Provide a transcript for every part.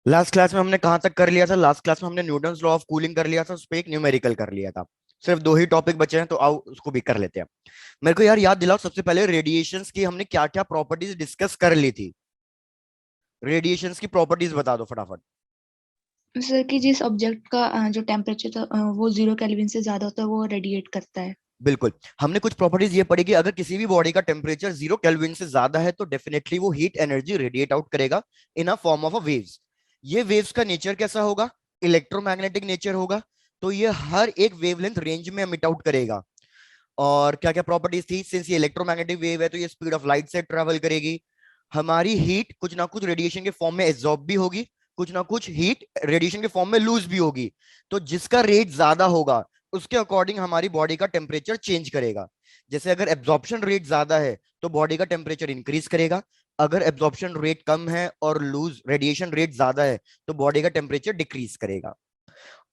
Last class में हमने कहाँ तक कर लिया था? लास्ट क्लास में हमने न्यूटन्स लॉ ऑफ कूलिंग कर लिया था, उस पर एक न्यूमेरिकल कर लिया था। सिर्फ दो ही टॉपिक बचे हैं, तो आओ उसको भी कर लेते हैं। मेरे को यार याद दिलाओ, सबसे पहले रेडिएशंस की हमने क्या क्या प्रॉपर्टीज डिस्कस कर ली थी। रेडिएशंस की प्रॉपर्टीज बता दो फटाफट। सर कि जिस ऑब्जेक्ट का जो टेम्परेचर वो 0 केल्विन से ज्यादा होता है वो रेडिएट करता है। बिल्कुल। हमने कुछ प्रॉपर्टीज ये पढ़ी कि अगर किसी भी बॉडी का टेम्परेचर 0 केल्विन से ज्यादा है तो डेफिनेटली वो हीट एनर्जी रेडिएट आउट करेगा in a form of a waves. ये वेव्स का नेचर कैसा होगा? इलेक्ट्रोमैग्नेटिक नेचर होगा। तो ये हर एक वेवलेंथ रेंज में एमिट आउट करेगा। और क्या क्या प्रॉपर्टीज थी? सिंस ये इलेक्ट्रोमैग्नेटिक वेव है तो ये स्पीड ऑफ लाइट से ट्रेवल करेगी। हमारी हीट कुछ ना कुछ रेडिएशन के फॉर्म में एब्जॉर्ब भी होगी, कुछ ना कुछ हीट रेडिएशन के फॉर्म में लूज भी होगी। तो जिसका रेट ज्यादा होगा उसके अकॉर्डिंग हमारी बॉडी का टेम्परेचर चेंज करेगा। जैसे अगर एब्जॉर्प्शन रेट ज्यादा है तो बॉडी का टेम्परेचर इंक्रीज करेगा। अगर एब्जॉर्प्शन रेट कम है और लूज रेडिएशन रेट ज्यादा है तो बॉडी का टेम्परेचर डिक्रीज करेगा।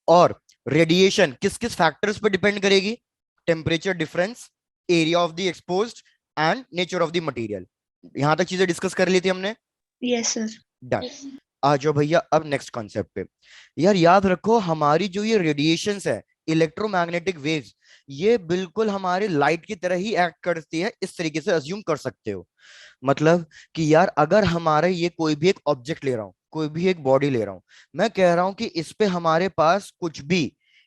और रेडिएशन किस किस फैक्टर्स पर डिपेंड करेगी? Temperature difference, area of the exposed and nature of the material. यहां तक चीजें डिस्कस कर ली थी हमने। Yes sir. डन। आ जाओ भैया अब नेक्स्ट कॉन्सेप्ट पे। यार याद रखो, हमारी जो ये रेडिएशंस है, इलेक्ट्रोमैग्नेटिक वेव्स, ये बिल्कुल हमारे लाइट की तरह ही एक्ट करती है, इस तरीके से अज्यूम कर सकते हो। मतलब कि यार अगर हमारे ये कोई भी एक ऑब्जेक्ट ले रहा हूं, कोई भी एक बॉडी ले रहा हूं, मैं कह रहा हूं कि इस पे हमारे पास कुछ भी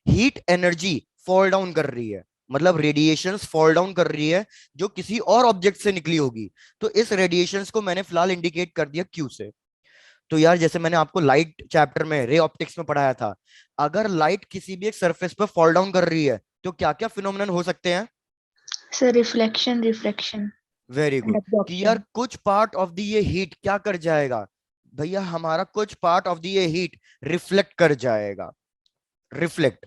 हीट एनर्जी फॉल डाउन कर रही है, मतलब रेडिएशंस फॉल डाउन कर रही है जो किसी और ऑब्जेक्ट से निकली होगी। तो इस रेडिएशंस को मैंने फिलहाल इंडिकेट कर दिया क्यू से। तो यार जैसे मैंने आपको लाइट चैप्टर में रे ऑप्टिक्स में पढ़ाया था, अगर लाइट किसी भी एक सरफेस पर फॉल डाउन कर रही है तो क्या क्या फिनोमेनन हो सकते हैं? Sir reflection, refraction very and good. कि यार एब्जॉर्प्शन। कुछ पार्ट ऑफ द ये हीट क्या कर जाएगा? भैया हमारा कुछ पार्ट ऑफ द ये हीट रिफ्लेक्ट कर जाएगा, रिफ्लेक्ट।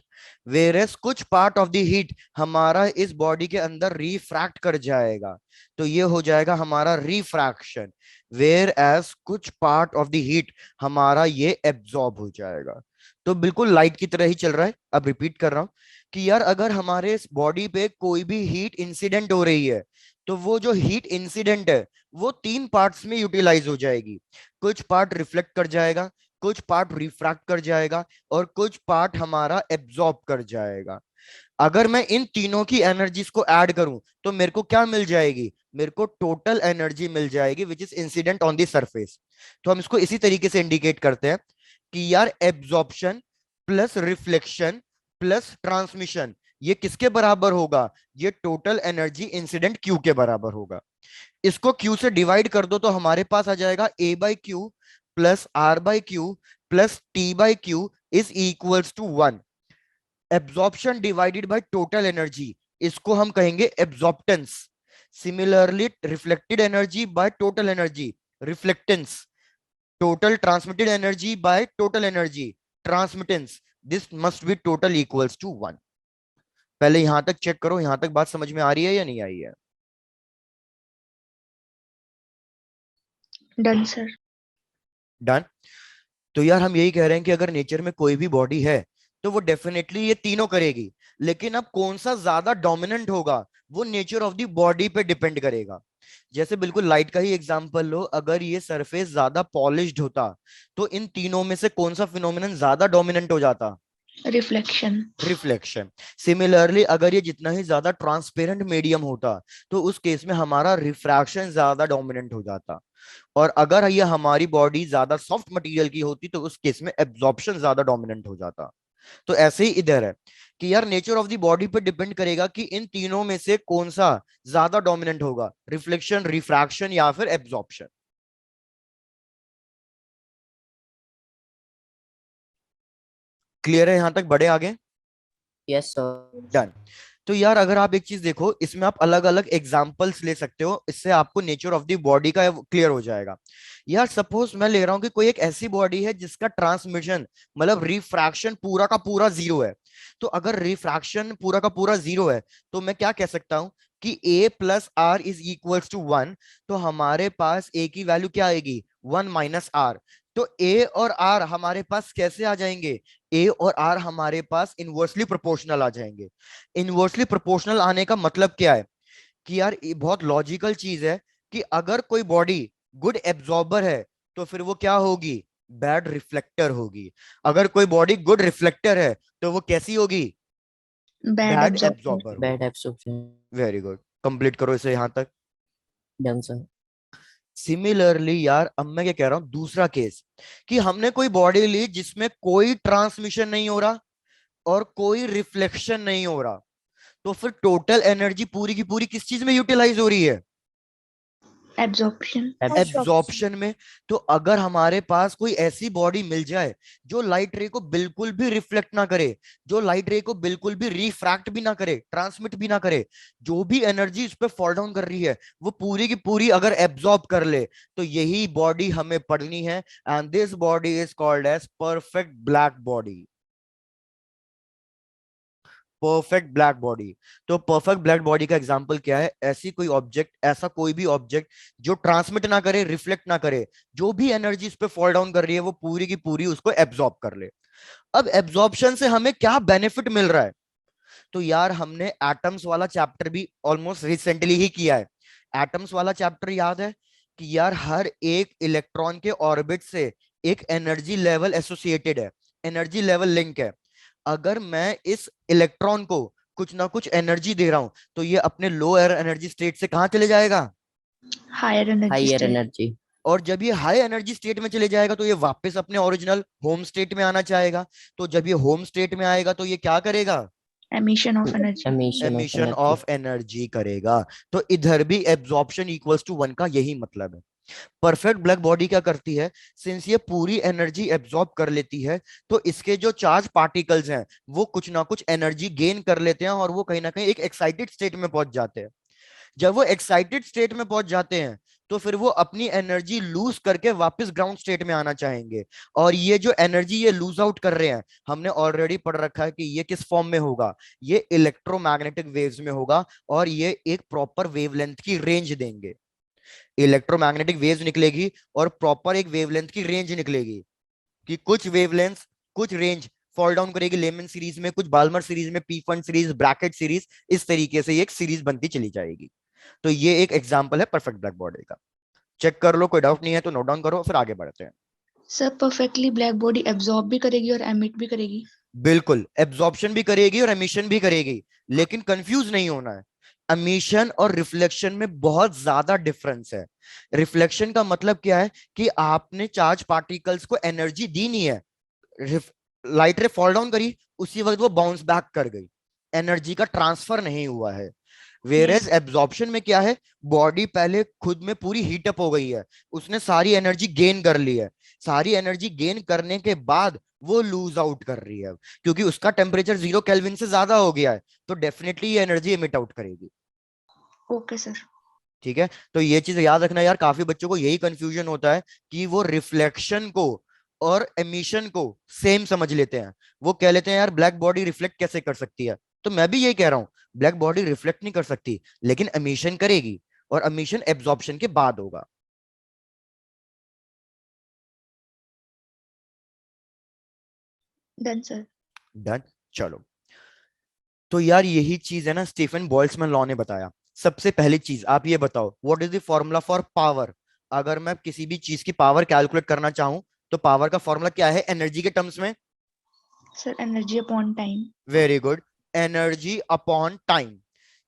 वेरस कुछ पार्ट ऑफ द हीट हमारा इस बॉडी के अंदर रिफ्रैक्ट कर जाएगा, तो ये हो जाएगा हमारा रिफ्रैक्शन। वेर एज कुछ पार्ट ऑफ द हीट हमारा ये एब्जॉर्ब हो जाएगा। तो बिल्कुल लाइट की तरह ही चल रहा है। अब रिपीट कर रहा हूं कि यार अगर हमारे बॉडी पे कोई भी हीट इंसिडेंट हो रही है तो वो जो हीट इंसिडेंट है वो तीन पार्ट्स में यूटिलाइज हो जाएगी। कुछ पार्ट रिफ्लेक्ट कर जाएगा, कुछ पार्ट रिफ्रैक्ट कर जाएगा, और कुछ पार्ट हमारा एब्जॉर्ब कर जाएगा। अगर मैं इन तीनों की एनर्जीज को ऐड करूं तो मेरे को क्या मिल जाएगी? मेरे को टोटल एनर्जी मिल जाएगी which is incident on the surface. तो हम इसको इसी तरीके से इंडिकेट करते हैं कि यार absorption plus reflection plus transmission ये किसके बराबर होगा? ये टोटल एनर्जी इंसिडेंट क्यू के बराबर होगा। इसको क्यू से डिवाइड कर दो तो हमारे पास आ जाएगा a by q plus r by q plus t by q is equals to 1। Absorption divided by total energy, इसको हम कहेंगे absorptance. Similarly reflected energy by total energy, reflectance. Total transmitted energy by total energy, transmittance. This must be total equals to 1। पहले यहां तक check करो, यहां तक बात समझ में आ रही है या नहीं आई है? Done sir. डन। तो यार हम यही कह रहे हैं कि अगर नेचर में कोई भी बॉडी है तो वो डेफिनेटली ये तीनों करेगी, लेकिन अब कौन सा ज्यादा डोमिनेंट होगा वो नेचर ऑफ द बॉडी पे डिपेंड करेगा। जैसे बिल्कुल लाइट का ही एग्जांपल लो, अगर ये सरफेस ज्यादा पॉलिश्ड होता तो इन तीनों में से कौन सा फिनोमिनन ज्यादा डोमिनेंट हो जाता? रिफ्लेक्शन। रिफ्लेक्शन। सिमिलरली अगर ये जितना ही ज्यादा ट्रांसपेरेंट मीडियम होता तो उस केस में हमारा रिफ्रैक्शन ज्यादा डोमिनेंट हो जाता। और अगर ये हमारी बॉडी ज्यादा सॉफ्ट मटेरियल की होती तो उस केस में एब्जॉर्प्शन ज्यादा डोमिनेंट हो जाता। तो ऐसे ही इधर है कि यार नेचर ऑफ द बॉडी पर डिपेंड करेगा कि इन तीनों में से कौन सा ज्यादा डोमिनेंट होगा, रिफ्लेक्शन, रिफ्रैक्शन या फिर एब्जॉर्प्शन। क्लियर है यहां तक? बड़े आगे? Yes sir. डन। तो यार अगर आप एक चीज देखो, इसमें आप अलग अलग एग्जांपल्स ले सकते हो, इससे आपको नेचर ऑफ द बॉडी का क्लियर हो जाएगा। यार सपोज मैं ले रहा हूं कि कोई एक ऐसी बॉडी है जिसका ट्रांसमिशन मतलब रिफ्रैक्शन पूरा का पूरा जीरो है। तो अगर रिफ्रैक्शन पूरा का पूरा जीरो है तो मैं क्या कह सकता हूं कि a plus R is equals to 1। तो हमारे पास a की वैल्यू क्या आएगी? 1 माइनस आर। तो a और r हमारे पास कैसे आ जाएंगे? a और r हमारे पास इनवर्सली प्रोपोर्शनल आ जाएंगे। इनवर्सली प्रोपोर्शनल आने का मतलब क्या है? कि यार ये बहुत लॉजिकल चीज है कि अगर कोई बॉडी गुड एब्जॉर्बर है तो फिर वो क्या होगी? बैड रिफ्लेक्टर होगी। अगर कोई बॉडी गुड रिफ्लेक्टर है तो वो कैसी होगी? Bad bad absorption. Absorber Bad होगी। absorption. वेरी गुड, कंप्लीट करो इसे यहां तक। Done, sir. सिमिलरली यार, अब मैं क्या कह रहा हूं, दूसरा केस, कि हमने कोई बॉडी ली जिसमें कोई ट्रांसमिशन नहीं हो रहा और कोई रिफ्लेक्शन नहीं हो रहा, तो फिर टोटल एनर्जी पूरी की पूरी किस चीज में यूटिलाइज हो रही है? एब्जॉर्प्शन। एब्जॉर्प्शन में। तो अगर हमारे पास कोई ऐसी बॉडी मिल जाए जो लाइट रे को बिल्कुल भी रिफ्लेक्ट ना करे, जो लाइट रे को बिल्कुल भी रिफ्रैक्ट भी ना करे, ट्रांसमिट भी ना करे, जो भी एनर्जी इस पे फॉल डाउन कर रही है वो पूरी की पूरी अगर एब्जॉर्ब कर ले, तो यही बॉडी हमें पढ़नी है। And this body is called as perfect black body. Perfect black body. तो परफेक्ट ब्लैक बॉडी का एग्जांपल क्या है? ऐसी कोई ऑब्जेक्ट, ऐसा कोई भी ऑब्जेक्ट जो ट्रांसमिट ना करे, रिफ्लेक्ट ना करे, जो भी एनर्जी इस पे फॉल डाउन कर रही है वो पूरी की पूरी उसको एब्जॉर्ब कर ले। अब एब्जॉर्प्शन से हमें क्या बेनिफिट मिल रहा है? तो यार हमने एटम्स वाला चैप्टर भी ऑलमोस्ट रिसेंटली ही किया है। एटम्स वाला चैप्टर याद है कि यार हर एक इलेक्ट्रॉन के ऑर्बिट से एक एनर्जी लेवल एसोसिएटेड है, एनर्जी लेवल लिंक है। अगर मैं इस इलेक्ट्रॉन को कुछ ना कुछ एनर्जी दे रहा हूं तो ये अपने लोअर एनर्जी स्टेट से कहां चले जाएगा? Higher energy Higher state. energy. और जब ये हाई एनर्जी स्टेट में चले जाएगा तो ये वापस अपने ओरिजिनल होम स्टेट में आना चाहेगा। तो जब ये होम स्टेट में आएगा तो ये क्या करेगा? Emission of energy. Emission of emission energy. Of energy करेगा। तो इधर भी एब्जॉर्प्शन इक्वल्स टू 1 का यही मतलब है। परफेक्ट ब्लैक बॉडी क्या करती है? सिंस ये पूरी एनर्जी एब्जॉर्ब कर लेती है, तो इसके जो चार्ज पार्टिकल्स हैं वो कुछ ना कुछ एनर्जी गेन कर लेते हैं और वो कहीं ना कहीं एक एक्साइटेड स्टेट में पहुंच जाते हैं। जब वो एक्साइटेड स्टेट में पहुंच जाते हैं तो फिर वो अपनी एनर्जी लूज करके वापस ग्राउंड स्टेट में आना चाहेंगे। और ये जो एनर्जी ये लूज आउट कर रहे हैं, हमने ऑलरेडी पढ़ रखा है कि ये किस फॉर्म में होगा? ये इलेक्ट्रोमैग्नेटिक वेव्स में होगा और ये एक प्रॉपर वेवलेंथ की रेंज देंगे। इलेक्ट्रोमैग्नेटिक वेव्स निकलेगी और प्रॉपर एक वेवलेंथ की रेंज निकलेगी कि कुछ वेवलेंथ, कुछ रेंज फॉल डाउन करेगी लेमन सीरीज में, कुछ बाल्मर सीरीज में, P fund series, Brackett series, इस तरीके से एक सीरीज बनती चली जाएगी। तो ये एक एग्जांपल है परफेक्ट ब्लैक बॉडी का। चेक कर लो, कोई डाउट नहीं है तो नोट डाउन करो, फिर आगे बढ़ते हैं। Sir perfectly black body absorb भी करेगी और एमिट भी करेगी। बिल्कुल, एब्जॉर्प्शन भी करेगी और एमिशन भी करेगी, लेकिन कंफ्यूज नहीं होना है। एमिशन और रिफ्लेक्शन में बहुत ज्यादा डिफरेंस है। रिफ्लेक्शन का मतलब क्या है कि आपने चार्ज पार्टिकल्स को एनर्जी दी नहीं है, लाइट रे फॉल डाउन करी, उसी वक्त वो बाउंस बैक कर गई, एनर्जी का ट्रांसफर नहीं हुआ है। वेरेज एब्जॉर्प्शन में क्या है? बॉडी पहले खुद में पूरी हीटअप हो गई है, उसने सारी एनर्जी गेन कर ली है, सारी एनर्जी गेन करने के बाद वो लूज आउट कर रही है, क्योंकि उसका टेम्परेचर 0 केल्विन से ज्यादा हो गया है, तो डेफिनेटली ये एनर्जी एमिट आउट करेगी। Okay sir. ठीक है, तो ये चीज याद रखना यार, काफी बच्चों को यही कंफ्यूजन होता है कि वो रिफ्लेक्शन को और एमिशन को सेम समझ लेते हैं। वो कह लेते हैं यार ब्लैक बॉडी रिफ्लेक्ट कैसे कर सकती है? तो मैं भी यही कह रहा हूं, ब्लैक बॉडी रिफ्लेक्ट नहीं कर सकती, लेकिन एमिशन करेगी, और एमिशन एब्जॉर्प्शन के बाद होगा। Done sir. डन। चलो, तो यार यही चीज है ना स्टीफन बोल्ट्जमैन लॉ ने बताया। सबसे पहली चीज आप ये बताओ, what is the formula for power? अगर मैं किसी भी चीज की पावर कैलकुलेट करना चाहूं तो पावर का फॉर्मूला क्या है एनर्जी के टर्म्स में? Sir energy upon time. Very good, energy upon time.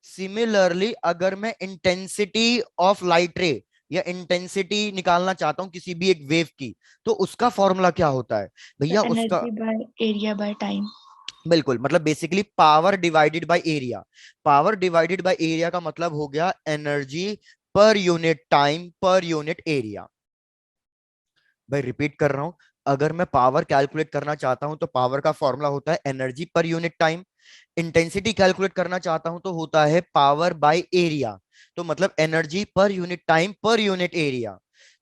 Similarly अगर मैं इंटेंसिटी ऑफ लाइट रे या इंटेंसिटी निकालना चाहता हूं किसी भी एक वेव की, तो उसका फॉर्मूला क्या होता है भैया? सर उसका energy by area by time. बिल्कुल, मतलब basically power divided by area. Power divided by area का मतलब हो गया energy per unit time per unit area. भाई रिपीट कर रहा हूं, अगर मैं पावर कैलकुलेट करना चाहता हूं तो पावर का फॉर्मूला होता है energy per unit time. Intensity calculate करना चाहता हूं तो होता है पावर बाय एरिया, तो मतलब energy per unit time per unit area.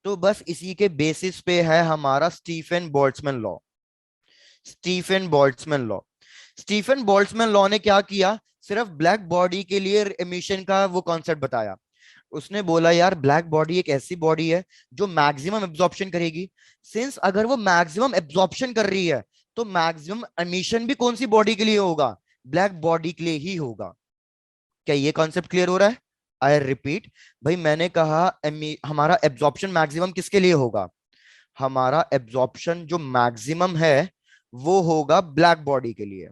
तो बस इसी के बेसिस पे है हमारा Stefan Boltzmann law. Stefan Boltzmann law, Stefan Boltzmann law ने क्या किया? सिर्फ ब्लैक बॉडी के लिए एमिशन का वो कॉन्सेप्ट बताया। उसने बोला यार ब्लैक बॉडी एक ऐसी बॉडी है जो मैक्सिमम एब्जॉर्प्शन करेगी। सिंस अगर वो मैक्सिमम एब्जॉर्प्शन कर रही है तो मैक्सिमम एमिशन भी कौन सी बॉडी के लिए होगा? ब्लैक बॉडी के लिए ही होगा। क्या ये कॉन्सेप्ट क्लियर हो रहा है? आई रिपीट, भाई मैंने कहा हमारा एब्जॉर्प्शन मैक्सिमम किसके लिए होगा? हमारा एब्जॉर्प्शन जो मैक्सिमम है वो होगा ब्लैक बॉडी के लिए।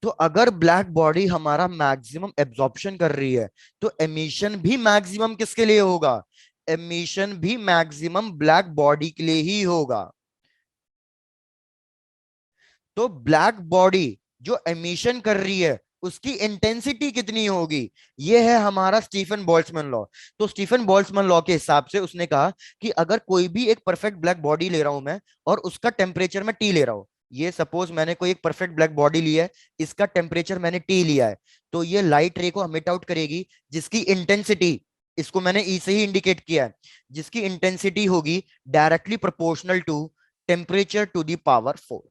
तो अगर ब्लैक बॉडी हमारा मैक्सिमम एब्जॉर्प्शन कर रही है तो एमिशन भी मैक्सिमम किसके लिए होगा? एमिशन भी मैक्सिमम ब्लैक बॉडी के लिए ही होगा। तो ब्लैक बॉडी जो एमिशन कर रही है उसकी इंटेंसिटी कितनी होगी? ये है हमारा स्टीफन बोल्ट्जमैन लॉ। तो स्टीफन बोल्ट्जमैन लॉ के हिसाब से उसने कहा कि अगर कोई भी एक परफेक्ट ब्लैक बॉडी ले रहा हूं मैं और उसका टेम्परेचर मैं टी ले रहा हूं, ये सपोज मैंने कोई एक परफेक्ट ब्लैक बॉडी ली है, इसका टेम्परेचर मैंने टी लिया है, तो ये लाइट रे को एमिट आउट करेगी जिसकी इंटेंसिटी, इसको मैंने ई से ही इंडिकेट किया है, जिसकी इंटेंसिटी होगी directly proportional to temperature to the power 4।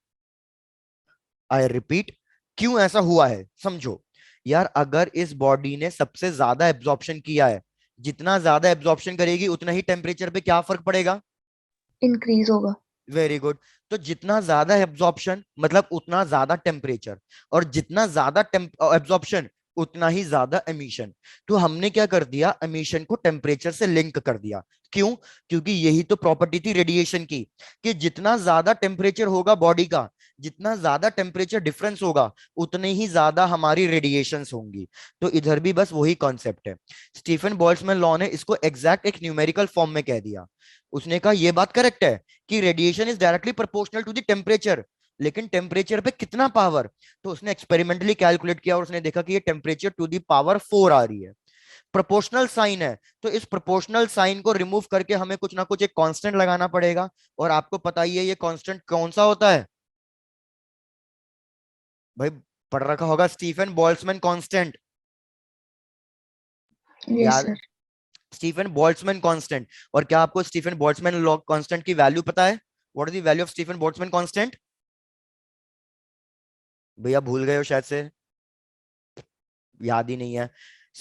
I repeat, क्यों ऐसा हुआ है समझो। यार अगर इस बॉडी ने सबसे ज्यादा एब्जॉर्प्शन किया है, जितना ज्यादा एब्जॉर्प्शन करेगी उतना ही टेम्परेचर पे क्या फर्क पड़ेगा? इंक्रीज होगा। Very good. तो जितना ज्यादा एब्जॉर्प्शन मतलब उतना ज्यादा टेम्परेचर, और जितना ज्यादा एब्जॉर्प्शन उतना ही ज्यादा एमिशन। तो हमने क्या कर दिया, एमिशन को टेम्परेचर से लिंक कर दिया। क्यों? क्योंकि यही तो प्रॉपर्टी थी रेडिएशन की, कि जितना ज्यादा टेम्परेचर होगा बॉडी का, जितना ज्यादा टेम्परेचर डिफरेंस होगा उतने ही ज्यादा हमारी रेडिएशंस होंगी। तो इधर भी बस वही कॉन्सेप्ट है। स्टीफन बोल्ट्जमैन लॉ ने इसको एग्जैक्ट एक न्यूमेरिकल फॉर्म में कह दिया। उसने कहा यह बात करेक्ट है कि radiation is directly proportional to the temperature, लेकिन टेम्परेचर पे कितना पावर? तो उसने एक्सपेरिमेंटली कैलकुलेट किया और उसने देखा कि ये टेम्परेचर टू द पावर 4 आ रही है। प्रोपोर्शनल साइन है, तो इस प्रोपोर्शनल साइन को रिमूव करके हमें कुछ ना कुछ एक कांस्टेंट लगाना पड़ेगा। और आपको पता ही है ये कांस्टेंट कौन सा होता है भाई? पढ़ रखा होगा, स्टीफन बोल्ट्जमैन कांस्टेंट। यस याद, सर। Stefan Boltzmann constant. और क्या आपको स्टीफन बोल्ट्जमैन लॉ कांस्टेंट की वैल्यू पता है? What is the value of Stefan Boltzmann constant? भैया भूल गए हो शायद से, याद ही नहीं है।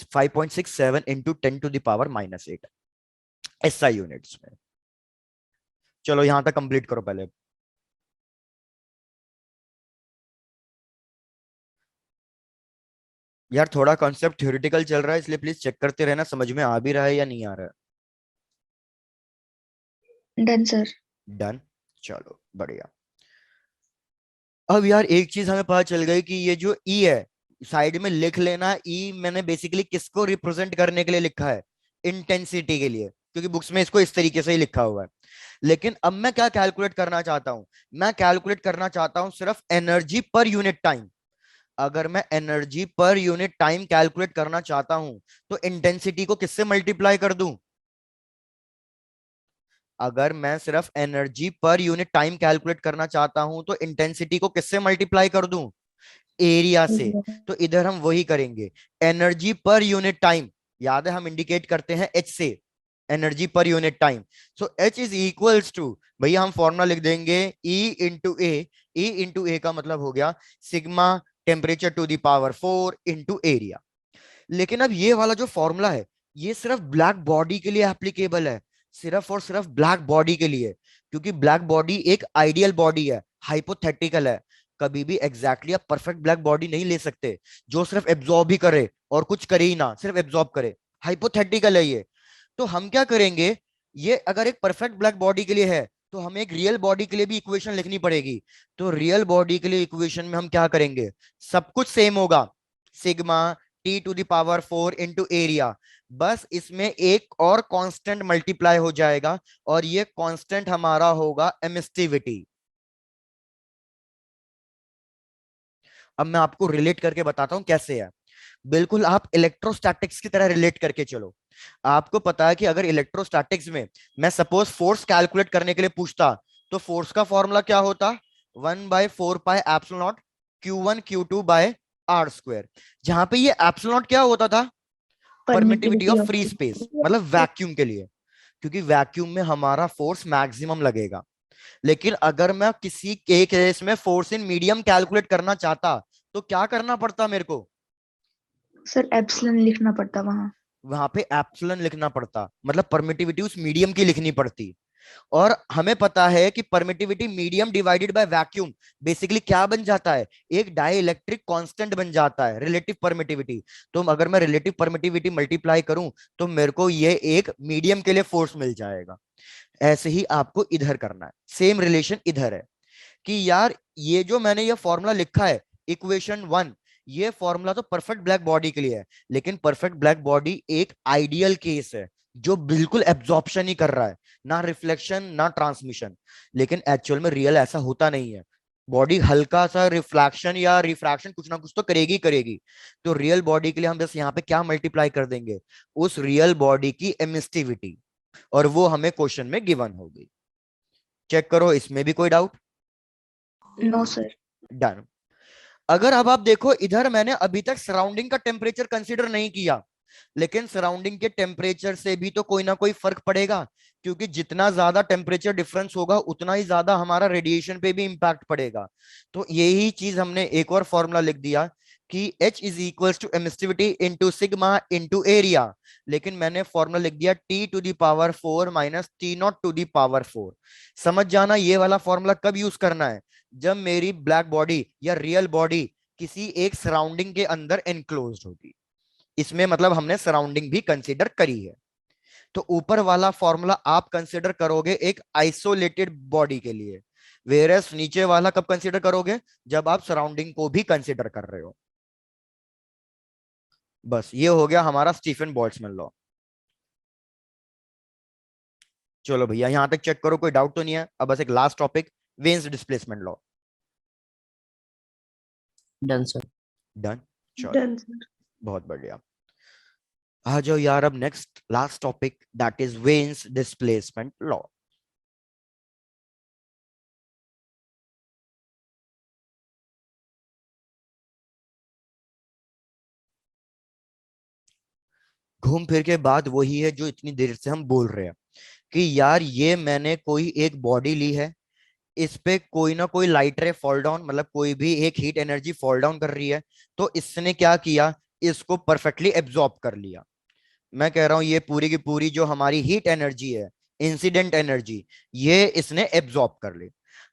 5.67 इंटू 10⁻⁻8 SI यूनिट्स में। चलो यहां तक कंप्लीट करो पहले। यार थोड़ा कॉन्सेप्ट थ्योरेटिकल चल रहा है, इसलिए प्लीज चेक करते रहना समझ में आ भी रहा है या नहीं आ रहा डन सर। है। डन, चलो बढ़िया। अब यार एक चीज हमें पता चल गई कि ये जो ई है, साइड में लिख लेना, ई मैंने बेसिकली किसको रिप्रेजेंट करने के लिए लिखा है? इंटेंसिटी के लिए, क्योंकि बुक्स में इसको इस तरीके से ही लिखा हुआ है। लेकिन अब मैं क्या कैलकुलेट करना चाहता हूं? मैं कैलकुलेट करना चाहता हूं सिर्फ एनर्जी पर यूनिट टाइम। अगर मैं energy per unit time calculate करना चाहता हूं तो इंटेंसिटी को किससे मल्टीप्लाई कर दूं? अगर मैं सिर्फ energy per unit time calculate करना चाहता हूं तो इंटेंसिटी को किससे मल्टीप्लाई कर दूं? एरिया से। तो इधर हम वही करेंगे, एनर्जी पर यूनिट टाइम, याद है हम इंडिकेट करते हैं एच से, energy per unit time. So H is equals to, भैया हम फॉर्मूला लिख देंगे ई इंटू ए। ई इंटू ए का मतलब हो गया sigma temperature to the power 4 into area. लेकिन अब ये वाला जो फॉर्मूला है ये सिर्फ ब्लैक बॉडी के लिए एप्लीकेबल है, सिर्फ और सिर्फ ब्लैक बॉडी के लिए। क्योंकि ब्लैक बॉडी एक आइडियल बॉडी है, हाइपोथेटिकल है। कभी भी एग्जैक्टली आप परफेक्ट ब्लैक बॉडी नहीं ले सकते जो सिर्फ एब्जॉर्ब ही करे और कुछ करे ही ना, सिर्फ एब्जॉर्ब करे। हाइपोथेटिकल है ये। तो हम क्या करेंगे, ये अगर एक परफेक्ट ब्लैक बॉडी के लिए है तो हमें एक रियल बॉडी के लिए भी इक्वेशन लिखनी पड़ेगी। तो रियल बॉडी के लिए इक्वेशन में हम क्या करेंगे, सब कुछ सेम होगा, सिग्मा T⁴ इंटू एरिया। बस इसमें एक और कांस्टेंट मल्टीप्लाई हो जाएगा और ये कांस्टेंट हमारा होगा एमिसिविटी। अब मैं आपको रिलेट करके बताता हूं कैसे है। बिल्कुल आप इलेक्ट्रोस्टैटिक्स की तरह रिलेट करके चलो। आपको पता है कि अगर इलेक्ट्रोस्टैटिक्स में मैं सपोज फोर्स कैलकुलेट करने के लिए पूछता तो फोर्स का फॉर्मूला क्या होता? 1/4πε0 Q1 Q2/r²। जहां पे ये एप्सिलॉन क्या होता था? Permittivity permittivity of of free space, मतलब वैक्यूम के लिए। क्योंकि वैक्यूम में हमारा फोर्स मैक्सिमम लगेगा। लेकिन अगर मैं किसी के केस में फोर्स इन मीडियम कैलकुलेट करना चाहता तो क्या करना पड़ता मेरे को? सर एप्सिलॉन लिखना पड़ता वहां पे एप्सिलॉन लिखना पड़ता, मतलब परमिटिविटी उस मीडियम की लिखनी पड़ती। और हमें पता है कि permittivity medium divided by vacuum basically क्या बन जाता है? एक डाइइलेक्ट्रिक कांस्टेंट बन जाता है, रिलेटिव परमिटिविटी। तो अगर मैं रिलेटिव परमिटिविटी मल्टीप्लाई करूं तो मेरे को ये एक मीडियम के लिए फोर्स मिल जाएगा। ऐसे ही आपको इधर करना है, सेम रिलेशन इधर है कि यार ये जो मैंने ये फॉर्मूला लिखा है इक्वेशन 1, ये फॉर्मूला तो परफेक्ट ब्लैक बॉडी के लिए है, लेकिन परफेक्ट ब्लैक बॉडी एक आइडियल केस है जो बिल्कुल एब्जॉर्प्शन ही कर रहा है, ना रिफ्लेक्शन ना ट्रांसमिशन। लेकिन एक्चुअल में रियल ऐसा होता नहीं है, बॉडी हल्का सा रिफ्लेक्शन या रिफ्रैक्शन कुछ ना कुछ तो करेगी करेगी। तो रियल बॉडी के लिए हम बस यहाँ पे क्या मल्टीप्लाई कर देंगे, उस रियल बॉडी की एमिसिविटी, और वो हमें क्वेश्चन में गिवन होगी। चेक करो इसमें भी कोई डाउट? No sir. डन। अगर अब आप देखो इधर मैंने अभी तक सराउंडिंग का टेम्परेचर कंसीडर नहीं किया, लेकिन सराउंडिंग के टेम्परेचर से भी तो कोई ना कोई फर्क पड़ेगा, क्योंकि जितना ज्यादा टेम्परेचर डिफरेंस होगा उतना ही ज्यादा हमारा रेडिएशन पे भी इंपैक्ट पड़ेगा। तो यही चीज हमने एक और फॉर्मूला लिख दिया कि H is equal to emissivity into sigma into area, लेकिन मैंने फॉर्मूला लिख दिया T⁴ माइनस T0⁴। समझ जाना ये वाला फॉर्मूला कब यूज करना है, जब मेरी ब्लैक बॉडी या रियल बॉडी किसी एक सराउंडिंग के अंदर एनक्लोज्ड होगी। इसमें मतलब हमने सराउंडिंग भी कंसीडर करी है। तो ऊपर वाला फॉर्मूला आप कंसीडर करोगे एक आइसोलेटेड बॉडी के लिए, वेरस नीचे वाला कब कंसीडर करोगे, जब आप सराउंडिंग को भी कंसीडर कर रहे हो। बस ये हो गया हमारा स्टीफन बोल्ट्जमैन लॉ। चलो भैया यहां तक चेक करो, कोई डाउट तो नहीं है? अब बस एक last topic, veins displacement law. Done, sir. Done, चलो डन सर। बहुत बढ़िया। आ जाओ यार अब next last topic, that is veins displacement law. घूम फिर के बात वही है जो इतनी देर से हम बोल रहे हैं कि यार ये मैंने कोई एक बॉडी ली है, इस पे कोई ना कोई लाइट रे फॉल डाउन, मतलब कोई भी एक हीट एनर्जी फॉल डाउन कर रही है, तो इसने क्या किया, इसको परफेक्टली एब्जॉर्ब कर लिया। मैं कह रहा हूं ये पूरी की पूरी जो हमारी हीट एनर्जी है, इंसिडेंट एनर्जी, ये इसने एब्जॉर्ब कर ली।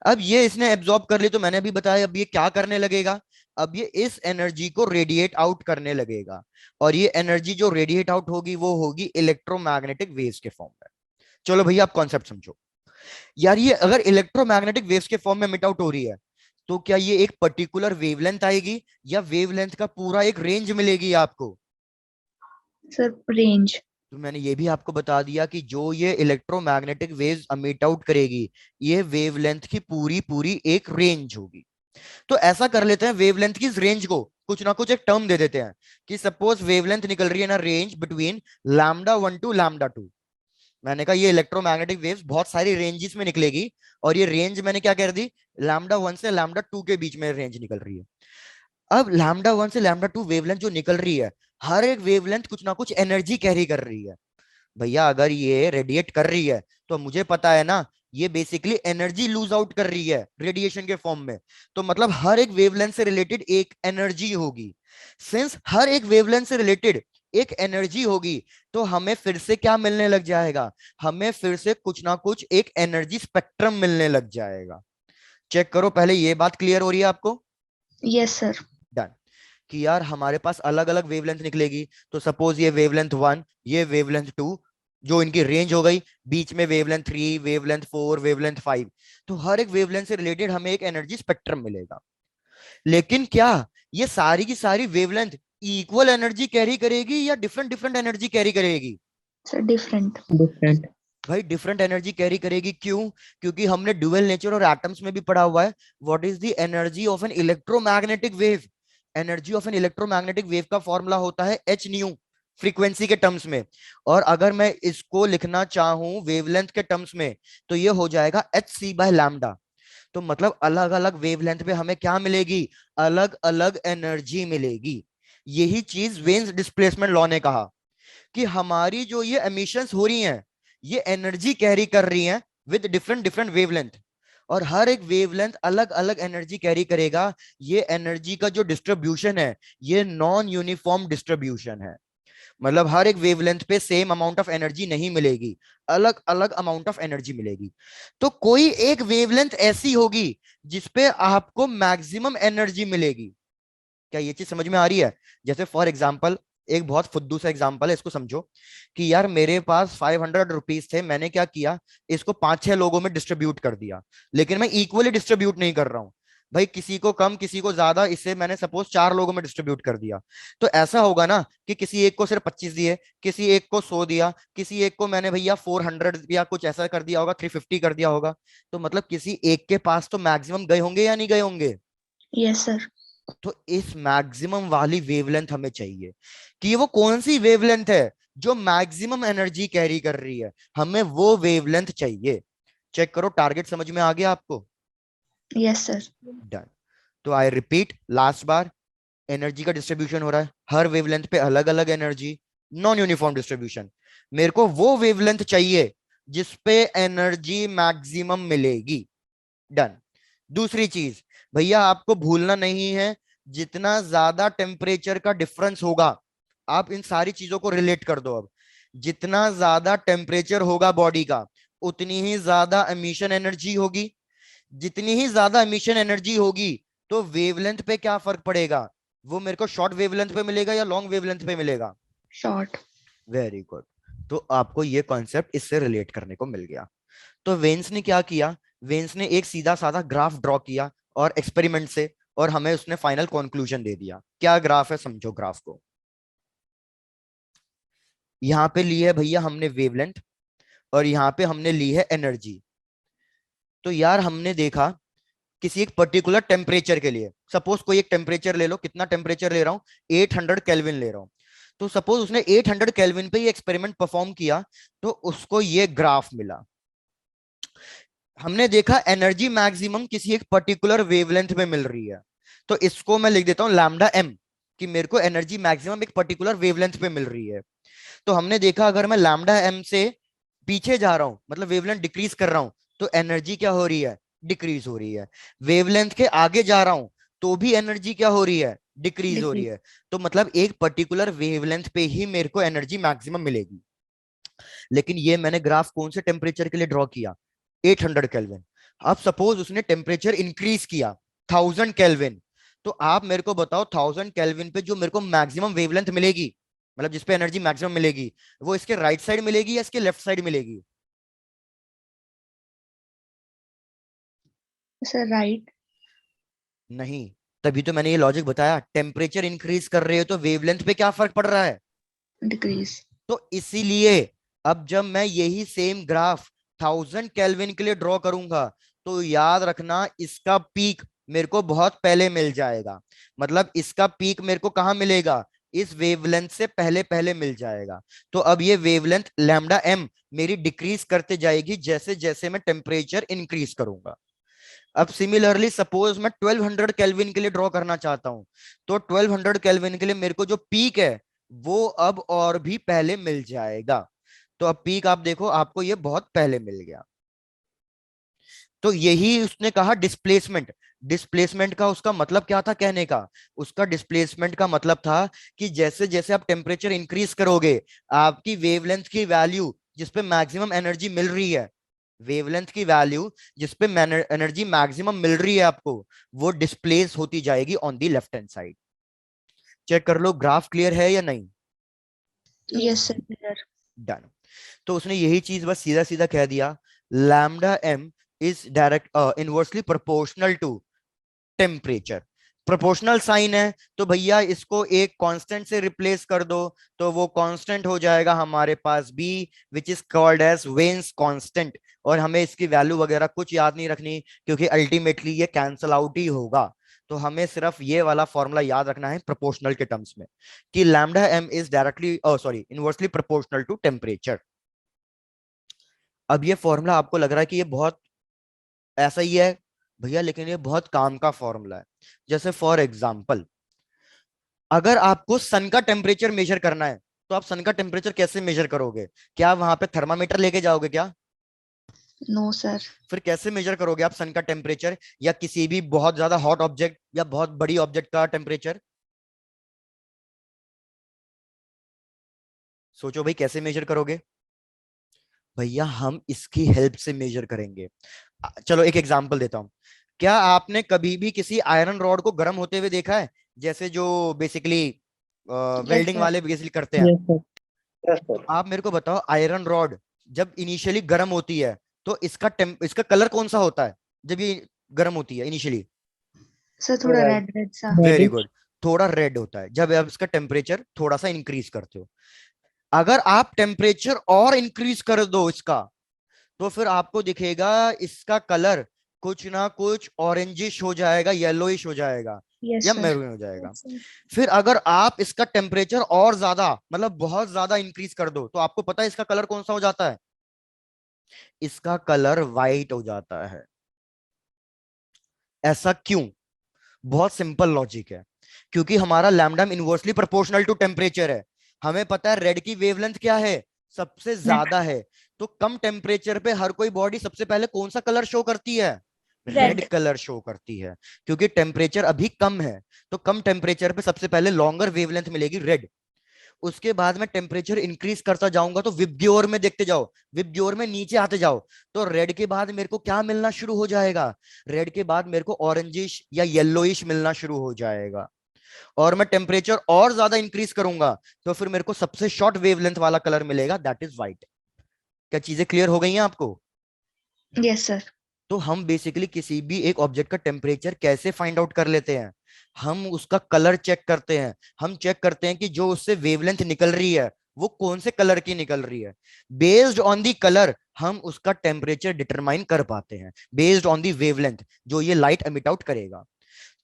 अब ये इसने एब्जॉर्ब कर ली तो मैंने अभी बताया अब ये क्या करने लगेगा, अब ये इस एनर्जी को रेडिएट आउट करने लगेगा, और ये एनर्जी जो रेडिएट आउट होगी वो होगी इलेक्ट्रोमैग्नेटिक वेव्स के फॉर्म में। चलो भैया आप कॉन्सेप्ट समझो। यार ये अगर इलेक्ट्रोमैग्नेटिक वेव्स के फॉर्म में मिट आउट हो रही है, तो क्या ये एक पर्टिकुलर वेवलेंथ आएगी या वेवलेंथ का पूरा एक रेंज मिलेगी आपको? Sir range. तो मैंने ये भी आपको बता दिया कि जो ये इलेक्ट्रोमैग्नेटिक वेव्स एमिट आउट करेगी, ये वेवलेंथ की पूरी पूरी एक रेंज होगी। तो ऐसा कर लेते हैं, वेवलेंथ की इस रेंज को कुछ ना कुछ एक टर्म दे देते हैं कि सपोज वेवलेंथ निकल रही है ना रेंज बिटवीन λ1 टू λ2। मैंने कहा ये इलेक्ट्रोमैग्नेटिक वेव्स बहुत सारी रेंजेस में निकलेगी, और ये रेंज मैंने क्या कर दी, λ1 से λ2 के बीच में रेंज निकल रही है। अब λ1 से λ2 वेवलेंथ जो निकल रही है, हर एक वेवलेंथ कुछ ना कुछ एनर्जी कैरी कर रही है। भैया अगर ये रेडिएट कर रही है तो मुझे पता है ना ये बेसिकली एनर्जी लूज आउट कर रही है रेडिएशन के फॉर्म में, तो मतलब हर एक वेवलेंथ से रिलेटेड एक एनर्जी होगी। सिंस हर एक वेवलेंथ से रिलेटेड एक एनर्जी होगी, तो हमें फिर से क्या मिलने लग जाएगा, हमें फिर से कुछ ना कुछ एक एनर्जी स्पेक्ट्रम मिलने लग जाएगा। चेक करो पहले ये बात क्लियर हो रही है आपको? Yes sir. डन। कि यार हमारे पास अलग अलग वेवलेंथ निकलेगी, तो सपोज ये वेवलेंथ 1, ये वेवलेंथ 2, जो इनकी रेंज हो गई, बीच में वेवलेंथ 3, वेवलेंथ 4, वेवलेंथ 5, तो हर एक वेवलेंथ से रिलेटेड हमें एक एनर्जी स्पेक्ट्रम मिलेगा। लेकिन क्या ये सारी की सारी वेवलेंथ इक्वल एनर्जी कैरी करेगी या डिफरेंट डिफरेंट एनर्जी कैरी करेगी? Sir different. Different. भाई डिफरेंट एनर्जी कैरी करेगी, क्यों? क्योंकि हमने ड्यूअल नेचर और एटम्स में भी पढ़ा हुआ है, what is the energy of an electromagnetic wave. Energy of an electromagnetic wave का फॉर्मूला होता है एच न्यू, फ्रीक्वेंसी के टर्म्स में। और अगर मैं इसको लिखना चाहूं वेवलेंथ के टर्म्स में, तो ये हो जाएगा एच सी बाय लैम्डा। तो मतलब अलग अलग वेवलेंथ पे हमें क्या मिलेगी, अलग अलग एनर्जी मिलेगी। यही चीज वेन्स डिस्प्लेसमेंट लॉ ने कहा कि हमारी जो ये एमिशंस हो रही हैं, ये एनर्जी कैरी कर रही हैं विद डिफरेंट डिफरेंट वेवलेंथ, और हर एक वेवलेंथ अलग अलग एनर्जी कैरी करेगा। ये एनर्जी का जो डिस्ट्रीब्यूशन है, ये नॉन यूनिफॉर्म डिस्ट्रीब्यूशन है, मतलब हर एक वेवलेंथ पे सेम अमाउंट ऑफ एनर्जी नहीं मिलेगी, अलग अलग अमाउंट ऑफ एनर्जी मिलेगी। तो कोई एक वेवलेंथ ऐसी होगी जिसपे आपको मैक्सिमम एनर्जी मिलेगी। क्या ये चीज समझ में आ रही है? जैसे फॉर एग्जाम्पल एक बहुत फुद्दू सा एग्जांपल है, इसको समझो कि यार मेरे पास 500 रुपीज थे, मैंने क्या किया, इसको 5-6 लोगों में डिस्ट्रीब्यूट कर दिया, लेकिन मैं इक्वली डिस्ट्रीब्यूट नहीं कर रहा हूँ भाई, किसी को कम किसी को ज्यादा, इसे मैंने सपोज 4 लोगों में डिस्ट्रीब्यूट कर दिया। तो ऐसा होगा ना कि किसी एक को सिर्फ 25 दिए, किसी एक को 100 दिया, किसी एक को मैंने भैया 400 या कुछ ऐसा कर दिया होगा, 350 कर दिया होगा। तो मतलब किसी एक के पास तो मैक्सिमम गए होंगे या नहीं गए होंगे। Yes sir. तो इस मैक्सिमम वाली वेवलेंथ हमें चाहिए कि वो कौन सी वेवलेंथ है जो मैक्सिमम एनर्जी कैरी कर रही है, हमें वो वेवलेंथ चाहिए। चेक करो, टारगेट समझ में आ गया आपको। Yes sir. डन। तो I repeat last bar, energy का डिस्ट्रीब्यूशन हो रहा है, हर वेवलेंथ पे अलग अलग एनर्जी, नॉन यूनिफॉर्म डिस्ट्रीब्यूशन। मेरे को वो वेवलेंथ चाहिए जिसपे एनर्जी मैक्सिमम मिलेगी। डन। दूसरी चीज, भैया आपको भूलना नहीं है, जितना ज्यादा टेम्परेचर का डिफरेंस होगा, आप इन सारी चीजों को रिलेट कर दो अब, जितना ज्यादा टेम्परेचर होगा बॉडी का, उतनी ही ज्यादा एमिशन एनर्जी होगी, जितनी ही ज्यादा एमिशन एनर्जी होगी, तो वेवलेंथ पे क्या फर्क पड़ेगा, वो मेरे को शॉर्ट वेवलेंथ पे मिलेगा या लॉन्ग वेवलेंथ पे मिलेगा। शॉर्ट। Very good. तो आपको ये कॉन्सेप्ट इससे रिलेट करने को मिल गया। तो वेन्स ने क्या किया, वेन्स ने एक सीधा साधा ग्राफ ड्रॉ किया और एक्सपेरिमेंट से, और हमें उसने फाइनल कंक्लूजन दे दिया। क्या ग्राफ है, समझो ग्राफ को। यहां पे ली है भैया हमने वेवलेंथ, और यहां पे हमने ली है एनर्जी। तो यार हमने देखा किसी एक पर्टिकुलर टेम्परेचर के लिए, सपोज कोई एक टेम्परेचर ले लो, कितना टेम्परेचर ले रहा हूं, 800 केल्विन ले रहा हूं। तो सपोज उसने 800 केल्विन पे ये एक्सपेरिमेंट परफॉर्म किया, तो उसको ये ग्राफ मिला। हमने देखा एनर्जी मैक्सिमम किसी एक पर्टिकुलर वेवलेंथ में मिल रही है, तो इसको मैं लिख देता हूं लैम्डा एम, कि मेरे को एनर्जी मैक्सिमम एक पर्टिकुलर वेवलेंथ पे मिल रही है। तो हमने देखा अगर मैं लैम्डा एम से पीछे जा रहा हूं, मतलब वेवलेंथ डिक्रीज कर रहा हूं, तो एनर्जी क्या हो रही है, डिक्रीज हो रही है। वेवलेंथ के आगे जा रहा हूं तो भी एनर्जी क्या हो रही है, डिक्रीज हो रही डिक्रीज। है। तो मतलब एक पर्टिकुलर वेवलेंथ पे ही मेरे को एनर्जी मैक्सिमम मिलेगी। लेकिन ये मैंने ग्राफ कौन से टेम्परेचर के लिए ड्रॉ किया, 800 केल्विन। अब सपोज उसने टेम्परेचर इंक्रीज किया 1000 केल्विन, तो आप मेरे को बताओ 1000 केल्विन पे जो मेरे को मैक्सिमम वेवलेंथ मिलेगी, मतलब जिसपे एनर्जी मैक्सिमम मिलेगी, वो इसके राइट साइड मिलेगी या इसके लेफ्ट साइड मिलेगी। Sir right. नहीं, तभी तो मैंने ये लॉजिक बताया, टेम्परेचर इंक्रीज कर रहे हो तो वेवलेंथ पे क्या फर्क पड़ रहा है, डिक्रीज। तो इसीलिए अब जब मैं यही सेम ग्राफ 1000 केल्विन के लिए ड्रॉ करूंगा, तो याद रखना इसका पीक मेरे को बहुत पहले मिल जाएगा। मतलब इसका पीक मेरे को कहां मिलेगा, इस वेवलेंथ से पहले पहले मिल जाएगा। तो अब ये वेवलेंथ लैम्डा एम मेरी डिक्रीज करते जाएगी जैसे जैसे मैं टेम्परेचर इंक्रीज करूंगा। अब सिमिलरली सपोज मैं 1200 केल्विन के लिए ड्रॉ करना चाहता हूं, तो 1200 केल्विन के लिए मेरे को जो पीक है वो अब और भी पहले मिल जाएगा। तो अब पीक आप देखो, आपको ये बहुत पहले मिल गया। तो यही उसने कहा डिस्प्लेसमेंट। डिस्प्लेसमेंट का उसका मतलब क्या था कहने का, उसका डिस्प्लेसमेंट का मतलब था कि जैसे जैसे आप टेम्परेचर इंक्रीज करोगे, आपकी वेवलेंथ की वैल्यू जिसपे मैक्सिमम एनर्जी मिल रही है, वेवलेंथ की वैल्यू जिसपे एनर्जी मैक्सिमम मिल रही है आपको, वो डिस्प्लेस होती जाएगी on the left hand side. Check कर लो ग्राफ क्लियर है या नहीं। Yes sir. डन। तो उसने यही चीज बस सीधा सीधा कह दिया, lambda M is direct inversely proportional to temperature. Proportional sign है तो भैया इसको एक कांस्टेंट से रिप्लेस कर दो, तो वो कांस्टेंट हो जाएगा हमारे पास b, which is called as Wien's constant. और हमें इसकी वैल्यू वगैरह कुछ याद नहीं रखनी, क्योंकि अल्टीमेटली ये कैंसल आउट ही होगा। तो हमें सिर्फ ये वाला फॉर्मूला याद रखना है प्रोपोर्शनल के टर्म्स में, कि lambda M is directly sorry inversely proportional to temperature. अब ये फॉर्मूला आपको लग रहा है कि ये बहुत ऐसा ही है भैया, लेकिन ये बहुत काम का फॉर्मूला है। जैसे फॉर एग्जाम्पल, अगर आपको सन का टेम्परेचर मेजर करना है, तो आप सन का टेम्परेचर कैसे मेजर करोगे, क्या वहां पे थर्मामीटर लेके जाओगे क्या, नो सर। फिर कैसे मेजर करोगे आप सन का टेम्परेचर या किसी भी बहुत ज्यादा हॉट ऑब्जेक्ट या बहुत बड़ी ऑब्जेक्ट का टेम्परेचर। सोचो भाई कैसे मेजर करोगे। भैया हम इसकी हेल्प से मेजर करेंगे। चलो एक एग्जांपल देता हूं। क्या आपने कभी भी किसी आयरन रॉड को गर्म होते हुए देखा है, जैसे जो बेसिकली Yes, वेल्डिंग sir. वाले बेसिकली करते हैं। Yes, sir. Yes, sir. आप मेरे को बताओ, आयरन रॉड जब इनिशियली गर्म होती है तो इसका कलर कौन सा होता है जब ये गर्म होती है इनिशियली? Sir, थोड़ा Red. रेड रेड सा. Very Reddish. गुड। थोड़ा रेड होता है जब आप इसका टेम्परेचर थोड़ा सा इंक्रीज करते हो। अगर आप टेम्परेचर और इंक्रीज कर दो इसका, तो फिर आपको दिखेगा इसका कलर कुछ ना कुछ ऑरेंजिश हो जाएगा, येलोइश हो जाएगा, Yes, या sir. मैरून हो जाएगा। फिर अगर आप इसका टेम्परेचर और ज्यादा मतलब बहुत ज्यादा इंक्रीज कर दो, तो आपको पता है इसका कलर कौन सा हो जाता है? इसका कलर वाइट हो जाता है। ऐसा क्यों? बहुत सिंपल लॉजिक है। क्योंकि हमारा lambda inversely proportional to temperature है। हमें पता है रेड की वेवलेंथ क्या है, सबसे Black. ज्यादा है। तो कम टेम्परेचर पे हर कोई बॉडी सबसे पहले कौन सा कलर शो करती है? Red Red. कलर शो करती है। क्योंकि टेम्परेचर अभी कम है, तो कम टेम्परेचर पे सबसे पहले लॉन्गर वेवलेंथ मिलेगी रेड। उसके बाद में टेम्परेचर इंक्रीज करता जाऊंगा, तो विबग्योर में देखते जाओ, विबग्योर में नीचे आते जाओ, तो रेड के बाद मेरे को क्या मिलना शुरू हो जाएगा? रेड के बाद मेरे को ऑरेंजिश या येलोइश मिलना शुरू हो जाएगा। और मैं टेम्परेचर और ज्यादा इंक्रीज करूंगा, तो फिर मेरे को सबसे शॉर्ट वेवलेंथ वाला कलर मिलेगा, दैट इज व्हाइट। क्या चीजें क्लियर हो गई हैं आपको? Yes, sir. तो हम बेसिकली किसी भी एक ऑब्जेक्ट का टेम्परेचर कैसे फाइंड आउट कर लेते हैं? हम उसका कलर चेक करते हैं। हम चेक करते हैं कि जो उससे वेवलेंथ निकल रही है वो कौन से कलर की निकल रही है। बेस्ड ऑन दी कलर हम उसका टेम्परेचर डिटरमाइन कर पाते हैं, बेस्ड ऑन दी वेवलेंथ जो ये लाइट एमिट आउट करेगा।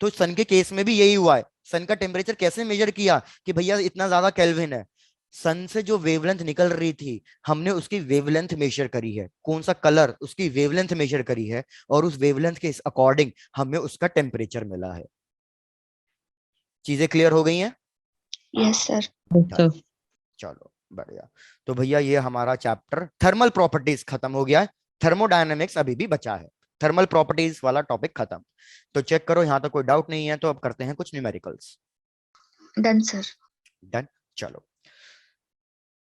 तो सन के केस में भी यही हुआ है। सन का टेम्परेचर कैसे मेजर किया कि भैया इतना ज्यादा केल्विन है? सन से जो वेवलेंथ निकल रही थी, हमने उसकी वेवलेंथ मेजर करी है, कौन सा कलर उसकी वेवलेंथ मेजर करी है, और उस वेवलेंथ के अकॉर्डिंग हमें उसका टेम्परेचर मिला है। चीजें क्लियर हो गई हैं? Yes, sir. Yes, sir. चलो, चलो बढ़िया। तो भैया ये हमारा चैप्टर थर्मल प्रॉपर्टीज खत्म हो गया है। थर्मोडायनेमिक्स अभी भी बचा है। थर्मल प्रॉपर्टीज वाला टॉपिक खत्म। तो चेक करो, यहां तक कोई डाउट नहीं है, तो अब करते हैं कुछ न्यूमेरिकल्स। Done, sir. डन। चलो,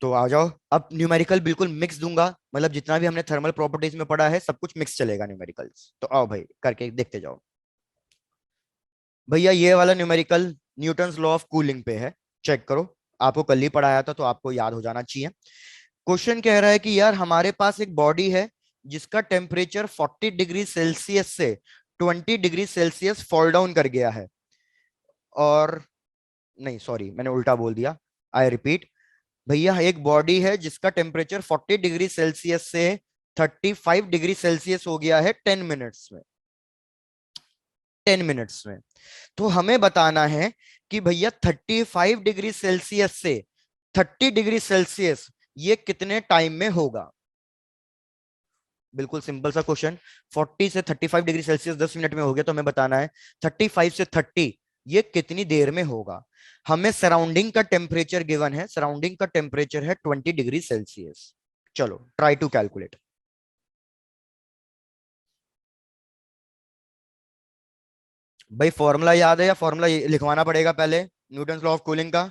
तो आ जाओ। अब न्यूमेरिकल बिल्कुल मिक्स दूंगा, मतलब जितना भी हमने थर्मल प्रॉपर्टीज में पढ़ा है सब कुछ मिक्स चलेगा न्यूमेरिकल्स। तो आओ भाई करके देखते जाओ। भैया ये वाला numerical Newton's law of cooling पे है। चेक करो, आपको कल ही पढ़ाया था तो आपको याद हो जाना चाहिए। क्वेश्चन कह रहा है कि यार हमारे पास एक बॉडी है जिसका टेम्परेचर 40 डिग्री सेल्सियस से 20 डिग्री सेल्सियस फॉल डाउन कर गया है। और नहीं, सॉरी मैंने उल्टा बोल दिया, आई रिपीट। भैया एक बॉडी है जिसका टेम्परेचर 40 डिग्री सेल्सियस से 35 डिग्री सेल्सियस हो गया है 10 मिनट्स में। 10 मिनट्स में। तो हमें बताना है कि भैया 35 डिग्री सेल्सियस से 30 डिग्री सेल्सियस ये कितने टाइम में होगा? बिल्कुल सिंपल सा क्वेश्चन। 40 से 35 डिग्री सेल्सियस 10 मिनट में हो गया, तो हमें बताना है 35 से 30 ये कितनी देर में होगा। हमें सराउंडिंग का टेम्परेचर गिवन है, सराउंडिंग का टेम्परेचर है 20 डिग्री सेल्सियस। चलो ट्राई टू कैलकुलेट। भाई फॉर्मूला याद है या फॉर्मूला लिखवाना पड़ेगा पहले न्यूटन लॉ ऑफ कूलिंग का?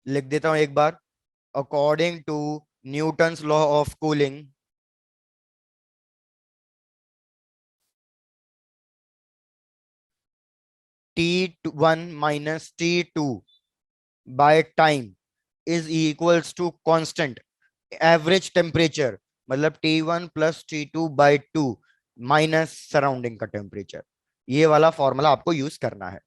लिख देता हूं एक बार। According to Newton's law of cooling, T1 minus T2 by time is equals to constant average temperature, मतलब T1 plus T2 by 2 minus surrounding का टेम्परेचर। ये वाला फॉर्मूला आपको यूज करना है।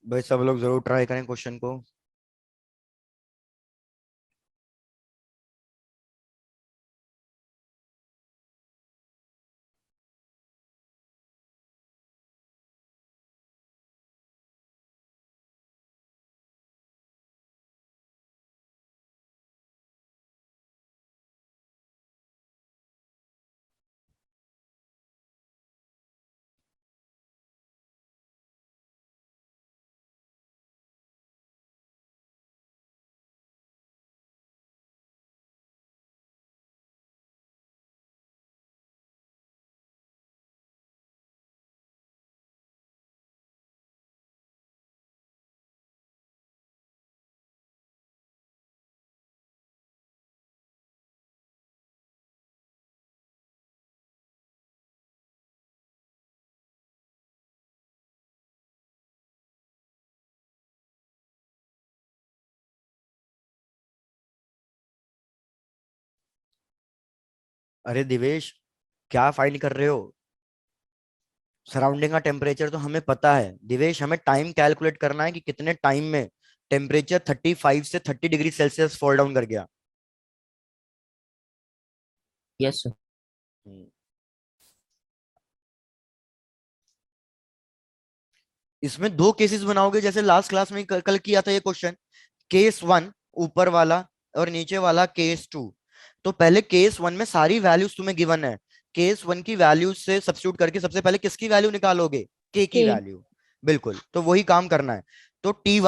भाई सब लोग जरूर ट्राई करें क्वेश्चन को। अरे दिवेश, क्या फाइंड कर रहे हो? सराउंडिंग का टेम्परेचर तो हमें पता है दिवेश, हमें टाइम कैलकुलेट करना है कि कितने टाइम में टेम्परेचर 35 से 30 डिग्री सेल्सियस फॉल डाउन कर गया। Yes, sir. हम्म, इसमें दो केसेस बनाओगे, जैसे लास्ट क्लास में कल किया था ये क्वेश्चन। केस वन ऊपर वाला और नीचे वाला केस टू। तो पहले केस वन में सारी वैल्यूज तुम्हें गिवन है। केस वन की वैल्यूज से सब्स्टिट्यूट करके सबसे पहले किसकी वैल्यू निकालोगे? के की के। वैल्यू। बिल्कुल, तो वही काम करना है। तो टी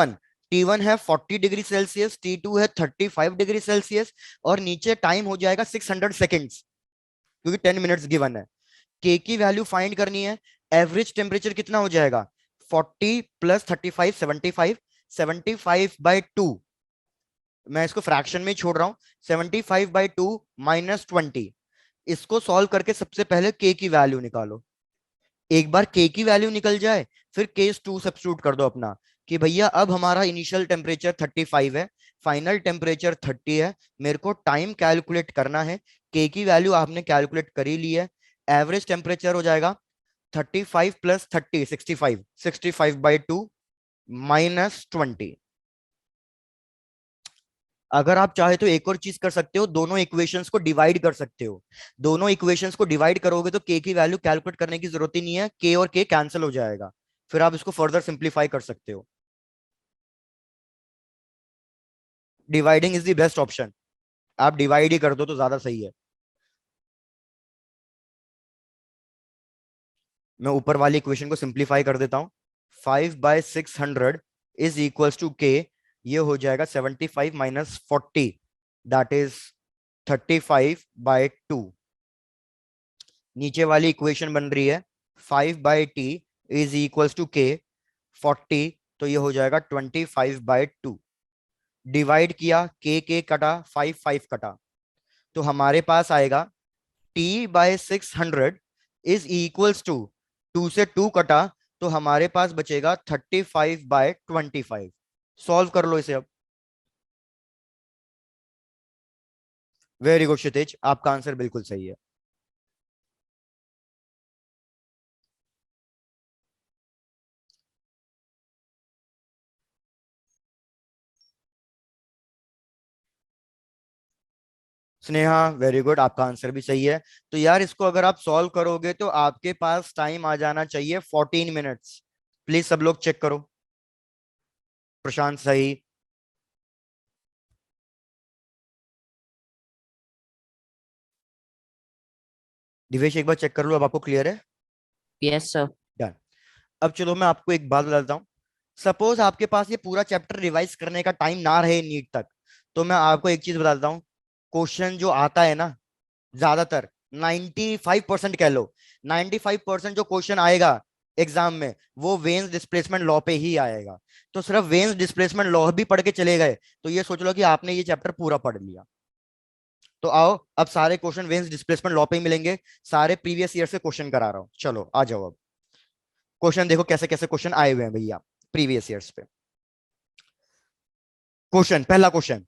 वन है 40 डिग्री सेल्सियस, T2 है 35 डिग्री सेल्सियस, और नीचे टाइम हो जाएगा 600 सेकेंड्स, क्योंकि 10 मिनट्स गिवन है। के की वैल्यू फाइंड करनी है। एवरेज टेम्परेचर कितना हो जाएगा? 40 + 35 75, 75/2। मैं इसको फ्रैक्शन में ही छोड़ रहा हूं। 75/2 -20। इसको सॉल्व करके सबसे पहले के की वैल्यू निकालो। एक बार के की वैल्यू निकल जाए, फिर केस टू सब्स्टिट्यूट कर दो अपना, कि भैया अब हमारा इनिशियल टेम्परेचर 35 है, फाइनल टेम्परेचर 30 है, मेरे को टाइम कैलकुलेट करना है। के की वैल्यू आपने कैलकुलेट कर ही ली है। एवरेज टेम्परेचर हो जाएगा 35 + 30 65, 65/2 -20। अगर आप चाहे तो एक और चीज कर सकते हो, दोनों इक्वेशंस को डिवाइड कर सकते हो। दोनों इक्वेशंस को डिवाइड करोगे तो के की वैल्यू कैलकुलेट करने की जरूरत ही नहीं है, के और के कैंसिल हो जाएगा। फिर आप इसको फर्दर सिंप्लीफाई कर सकते हो। Dividing is the best option. आप डिवाइड ही कर दो तो ज्यादा सही है। मैं ऊपर वाली इक्वेशन को सिंप्लीफाई कर देता हूं। 5/600 इज इक्वल्स टू के। ये हो जाएगा 75 - 40, दैट इज 35/2। नीचे वाली इक्वेशन बन रही है 5/t इज इक्वल्स टू के 40, तो ये हो जाएगा 25/2। डिवाइड किया, के कटा, 5 कटा, तो हमारे पास आएगा T/600 इज इक्वल्स टू, 2 से 2 कटा, तो हमारे पास बचेगा 35/25। सॉल्व कर लो इसे अब। वेरी गुड क्षितिज, आपका आंसर बिल्कुल सही है। स्नेहा, वेरी गुड, आपका आंसर भी सही है। तो यार इसको अगर आप सॉल्व करोगे तो आपके पास टाइम आ जाना चाहिए 14 मिनट्स। प्लीज सब लोग चेक करो। प्रशांत सही। दिवेश एक बार चेक कर लो, अब आपको क्लियर है? Yes, sir. डन। अब चलो मैं आपको एक बात बताता हूँ। सपोज आपके पास ये पूरा चैप्टर रिवाइज करने का टाइम ना रहे नीट तक, तो मैं आपको एक चीज बताता हूँ। क्वेश्चन जो आता है ना, ज्यादातर 95% कह लो, 95% जो क्वेश्चन आएगा एग्जाम में, वो वेन्स डिस्प्लेसमेंट लॉ पे ही आएगा। तो सिर्फ वेन्स डिस्प्लेसमेंट लॉ भी पढ़ के चले गए तो ये सोच लो कि आपने ये चैप्टर पूरा पढ़ लिया। तो आओ, अब सारे क्वेश्चन वेन्स डिस्प्लेसमेंट लॉ पे ही मिलेंगे। सारे प्रीवियस ईयर से क्वेश्चन करा रहा हूं, चलो आ जाओ अब। क्वेश्चन देखो कैसे कैसे क्वेश्चन आए हुए हैं भैया प्रीवियस ईयर्स पे। क्वेश्चन, पहला क्वेश्चन।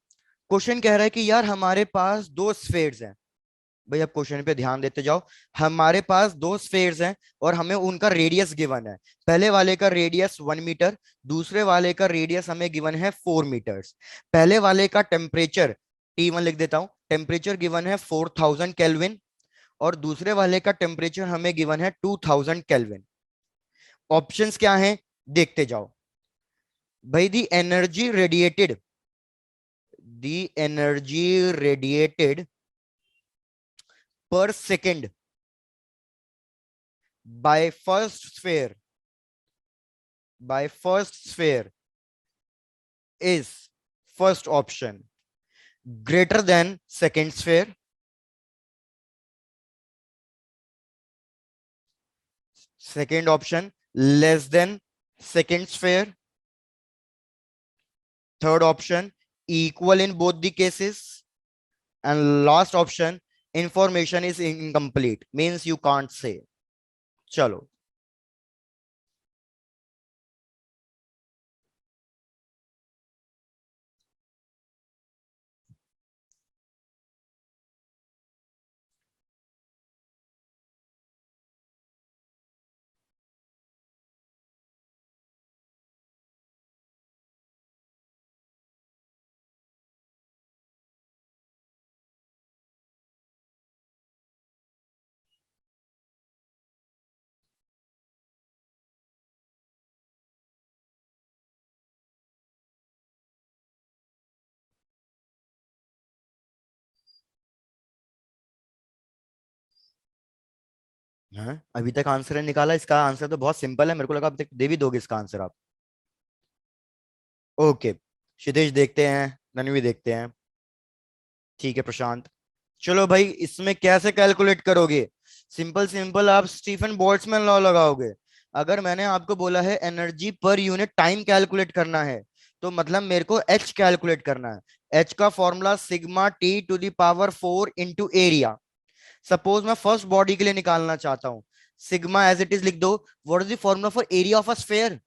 क्वेश्चन कह रहा है कि यार हमारे पास दो स्फेयर्स हैं। भाई अब क्वेश्चन पे ध्यान देते जाओ। हमारे पास दो स्फेयर्स हैं और हमें उनका रेडियस गिवन है। पहले वाले का रेडियस 1 मीटर, दूसरे वाले का रेडियस हमें गिवन है 4 मीटर्स। पहले वाले का टेम्परेचर T1 लिख देता हूं, टेम्परेचर गिवन है 4000 केल्विन, और दूसरे वाले का टेम्परेचर हमें गिवन है 2000 केल्विन। ऑप्शंस क्या हैं देखते जाओ। भाई दी energy radiated per second by first sphere is, first option, greater than second sphere, second option, less than second sphere, third option, equal in both the cases, and last option, information is incomplete, means you can't say. चलो, हाँ, अभी तक answer नहीं निकाला। इसका answer तो बहुत simple है, मेरे को लगा अभी तक दे भी दोगे इसका आंसर आप। ओके, क्षितिज देखते हैं, तन्वी देखते हैं। ठीक है प्रशांत, चलो भाई इसमें कैसे कैलकुलेट करोगे? सिंपल सिंपल, आप स्टीफन बोल्ट्जमैन लॉ लगाओगे। अगर मैंने आपको बोला है energy per unit time calculate करना है, तो मतलब मेरे को एच कैलकुलेट करना है। एच का formula sigma T to the power 4 into area. Suppose मैं फर्स्ट बॉडी के लिए निकालना चाहता हूं, सिग्मा एज इट इज लिख दो। What is the formula for area of a sphere?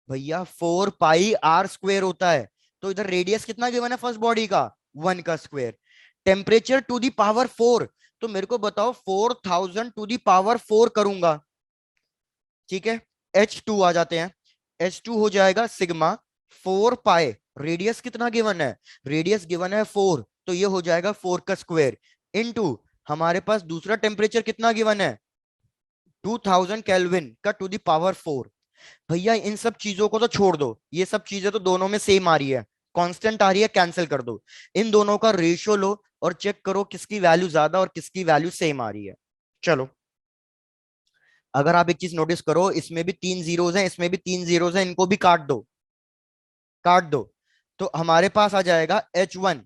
भैया 4 पाई r स्क्वेयर होता है। तो इधर रेडियस कितना गिवन है फर्स्ट बॉडी का? 1 का square. Temperature to the power 4, तो मेरे को बताओ 4000 टू दी पावर 4 करूंगा। ठीक है, H2 आ जाते हैं। H2 हो जाएगा सिग्मा 4 पाई, रेडियस कितना गिवन है? रेडियस गिवन है 4, तो ये हो जाएगा 4 का स्क्वायर इनटू हमारे पास दूसरा टेम्परेचर कितना गिवन है? 2000 केल्विन का टू दी पावर 4। भैया इन सब चीजों को तो छोड़ दो, ये सब चीजें तो दोनों में सेम आ रही है, कांस्टेंट आ रही है, कैंसिल कर दो। इन दोनों का रेशियो लो और चेक करो किसकी वैल्यू ज्यादा और किसकी वैल्यू सेम आ रही है। चलो, अगर आप एक चीज नोटिस करो, इसमें भी 3 जीरोज हैं, इसमें भी 3 जीरोज हैं, इनको भी काट दो, काट दो। तो हमारे पास आ जाएगा H1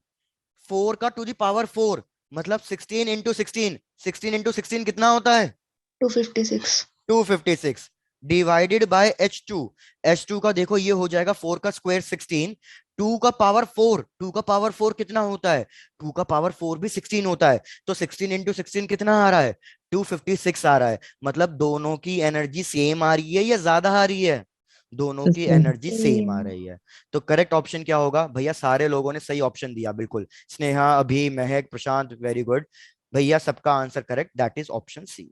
4 का टू दी पावर 4, मतलब 16 इंटू 16। 16 इंटू 16 कितना होता है? 256। 256 डिवाइडेड बाय H2। H2 का देखो ये हो जाएगा 4 का स्क्वायर 16, 2 का पावर 4, 2 का पावर 4 कितना होता है? 2 का पावर 4 भी 16 होता है। तो 16 इंटू 16 कितना आ रहा है? 256 आ रहा है। मतलब दोनों की एनर्जी सेम आ रही है या ज्यादा आ रही है? दोनों की एनर्जी सेम आ रही है। तो करेक्ट ऑप्शन क्या होगा भैया? सारे लोगों ने सही ऑप्शन दिया, बिल्कुल। स्नेहा, अभी, महक, प्रशांत, वेरी गुड भैया, सबका answer correct, that is option C.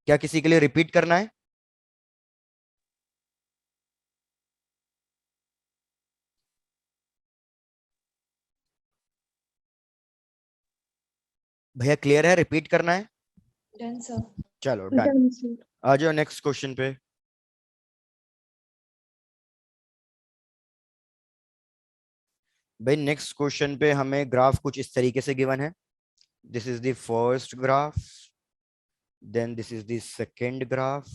क्या किसी के लिए रिपीट करना है? भैया क्लियर है, रिपीट करना है? Done sir. चलो डन। Done sir. आ जाओ नेक्स्ट क्वेश्चन पे। भाई नेक्स्ट क्वेश्चन पे हमें ग्राफ कुछ इस तरीके से गिवन है। This is the first graph, then this is the second graph,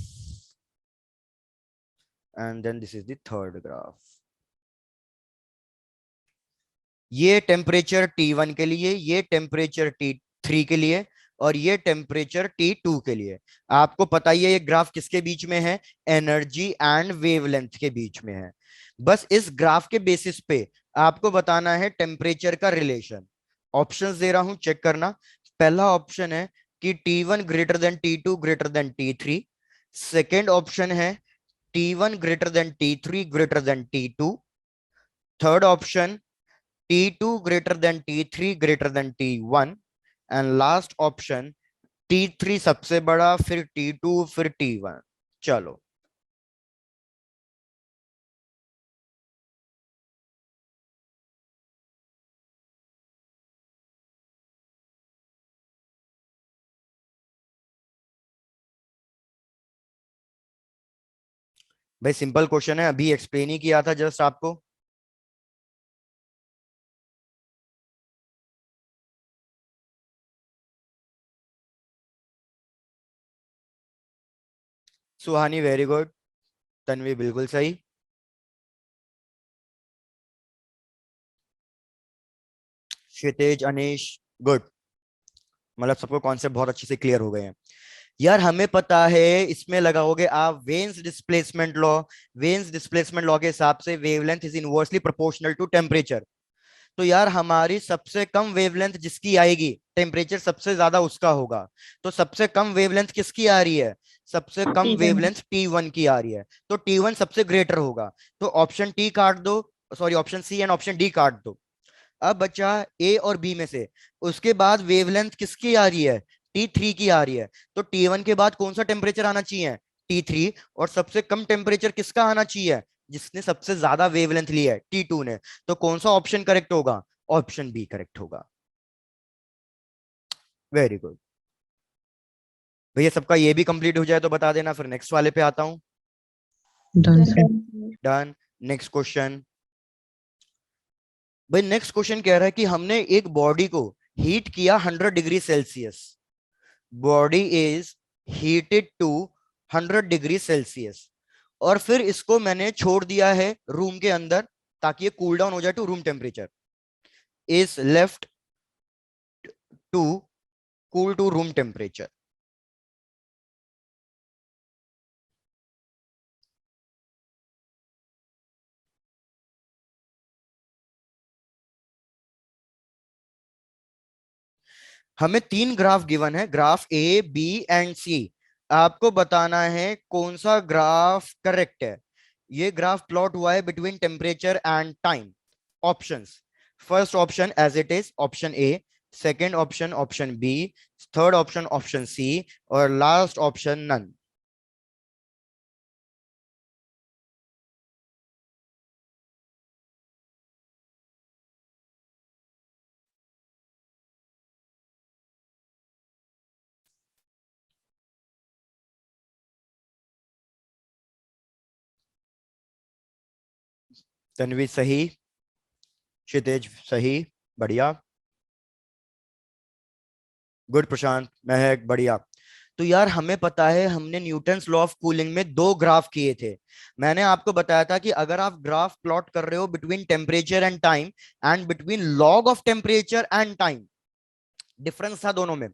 and then this is the third graph. ये टेम्परेचर T1 के लिए, ये टेम्परेचर T3 के लिए, और ये टेम्परेचर T2 के लिए। आपको पता ही है ये ग्राफ किसके बीच में है? एनर्जी एंड वेवलेंथ के बीच में है। बस इस ग्राफ के बेसिस पे आपको बताना है टेम्परेचर का रिलेशन। ऑप्शंस दे रहा हूं, चेक करना। पहला ऑप्शन है कि T1 greater than T2 greater than T3। Second option है T1 greater than T3 greater than T2। Third option T2 greater than T3 greater than T1, and last option T3 सबसे बड़ा, फिर T2, फिर T1। चलो, भाई simple question है, अभी explain ही किया था जस्ट आपको। सुहानी वेरी गुड, तन्वी बिल्कुल सही। क्षितिज, अनीश, गुड। मतलब सबको कॉन्सेप्ट बहुत अच्छे से क्लियर हो गए हैं। यार हमें पता है, इसमें लगाओगे आप Wien's displacement law. Wien's displacement law के हिसाब से wavelength is inversely proportional to temperature. तो यार हमारी सबसे कम वेवलेंथ जिसकी आएगी, टेम्परेचर सबसे ज्यादा उसका होगा। तो सबसे कम वेवलेंथ किसकी आ रही है? सबसे कम T1। वेवलेंथ T1 की आ रही है, तो T1 सबसे ग्रेटर होगा। तो ऑप्शन टी काट दो, sorry option C and option D काट दो। अब बचा ए और बी में से। उसके बाद वेवलेंथ किसकी आ रही है? T3 की आ रही है। तो T1 के बाद कौन सा टेम्परेचर आना चाहिए? T3। और सबसे कम टेम्परेचर किसका आना चाहिए? जिसने सबसे ज्यादा वेवलेंथ ली है, T2 ने। तो कौन सा ऑप्शन करेक्ट होगा? ऑप्शन बी करेक्ट होगा। वेरी गुड भैया, सबका ये भी कंप्लीट हो जाए तो बता देना, फिर नेक्स्ट वाले पे आता हूं। Done, sir. Done sir. Done. Next question, भाई नेक्स्ट क्वेश्चन कह रहा है कि हमने एक बॉडी को हीट किया 100 degree Celsius, body is heated to 100 degree Celsius, और फिर इसको मैंने छोड़ दिया है रूम के अंदर ताकि ये कूल डाउन हो जाए to room temperature, is left to cool to room temperature. हमें 3 ग्राफ गिवन है, graph A B and C. आपको बताना है कौन सा ग्राफ करेक्ट है। ये ग्राफ प्लॉट हुआ है between temperature and time. Options, first option as it is option A, second option option B, third option option C, और लास्ट ऑप्शन नन। तन्वी सही, क्षितिज सही, बढ़िया, गुड प्रशांत, महक बढ़िया। तो यार हमें पता है हमने न्यूटन्स लॉ ऑफ कूलिंग में 2 ग्राफ किए थे। मैंने आपको बताया था कि अगर आप ग्राफ प्लॉट कर रहे हो between temperature and time and between log of temperature and time, difference था दोनों में।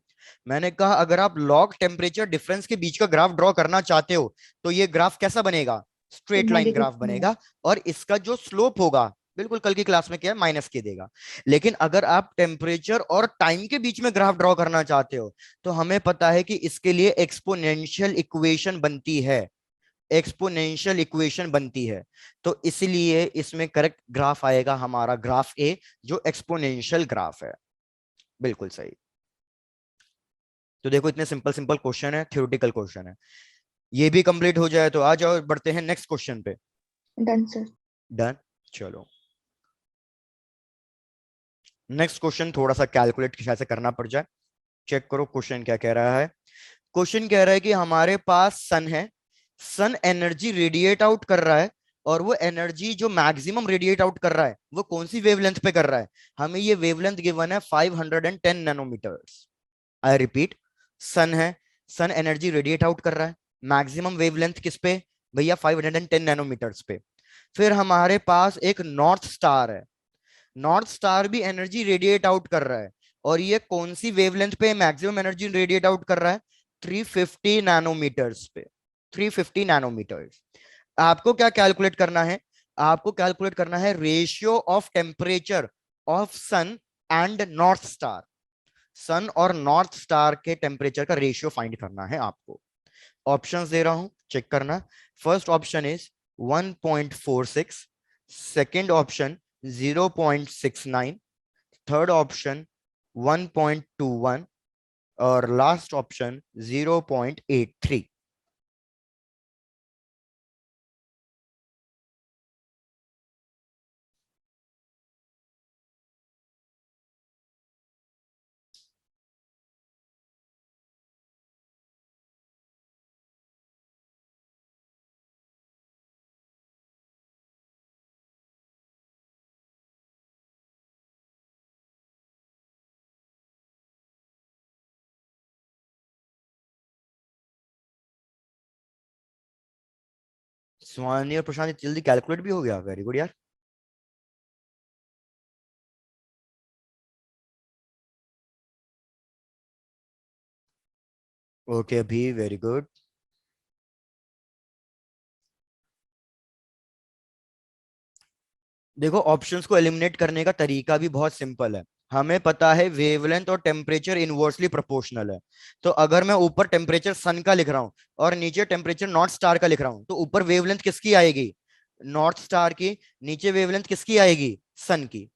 मैंने कहा अगर आप लॉग टेम्परेचर डिफरेंस के बीच का ग्राफ ड्रॉ करना चाहते हो तो ये ग्राफ कैसा बनेगा, स्ट्रेट लाइन नेगेटिव ग्राफ बनेगा, और इसका जो स्लोप होगा बिल्कुल कल की क्लास में क्या है माइनस के देगा। लेकिन अगर आप टेम्परेचर और टाइम के बीच में ग्राफ ड्रॉ करना चाहते हो तो हमें पता है कि इसके लिए एक्सपोनेंशियल इक्वेशन बनती है, एक्सपोनेंशियल इक्वेशन बनती है। तो इसलिए इसमें करेक्ट ग्राफ आएगा हमारा ग्राफ ए, जो एक्सपोनेंशियल ग्राफ है। बिल्कुल सही। तो देखो इतने सिंपल सिंपल क्वेश्चन है, थ्योरेटिकल क्वेश्चन है। ये भी कंप्लीट हो जाए तो आ जाओ बढ़ते हैं नेक्स्ट क्वेश्चन पे। Done sir. डन, चलो नेक्स्ट क्वेश्चन थोड़ा सा कैलकुलेट शायद से करना पड़ जाए। चेक करो क्वेश्चन क्या कह रहा है। क्वेश्चन कह रहा है कि हमारे पास सन है, सन एनर्जी रेडिएट आउट कर रहा है, और वो एनर्जी जो मैक्सिमम रेडिएट आउट कर रहा है वो कौन सी वेवलेंथ पे कर रहा है। हमें ये वेवलेंथ गिवन है 510 नैनोमीटर्स। आई रिपीट, सन है, सन एनर्जी रेडिएट आउट कर रहा है, मैक्सिमम वेवलेंथ किस पे भैया 510 नैनोमीटर्स पे। फिर हमारे पास एक नॉर्थ स्टार है, नॉर्थ स्टार भी एनर्जी रेडिएट आउट कर रहा है, और ये कौन सी वेवलेंथ पे मैक्सिमम एनर्जी रेडिएट आउट कर रहा है, 350 नैनोमीटर्स पे, 350 नैनोमीटर्स। आपको क्या कैलकुलेट करना है, आपको कैलकुलेट करना है ratio of temperature of sun and north star. Sun और नॉर्थ स्टार के टेम्परेचर का रेशियो फाइंड करना है आपको। ऑप्शंस दे रहा हूं, चेक करना। First option is 1.46, second option 0.69, third option 1.21, और लास्ट ऑप्शन 0.83। स्वानी और प्रशांत जल्दी कैलकुलेट भी हो गया, वेरी गुड यार। ओके अभी, वेरी गुड। देखो ऑप्शंस को एलिमिनेट करने का तरीका भी बहुत सिंपल है। हमें पता है वेवलेंथ और टेम्परेचर इनवर्सली प्रोपोर्शनल है। तो अगर मैं ऊपर टेम्परेचर सन का लिख रहा हूं और नीचे टेम्परेचर नॉर्थ स्टार का लिख रहा हूं तो ऊपर वेवलेंथ किसकी आएगी, नॉर्थ स्टार की, न्यूचे वेवलेंथ किसकी आएगी, सन की।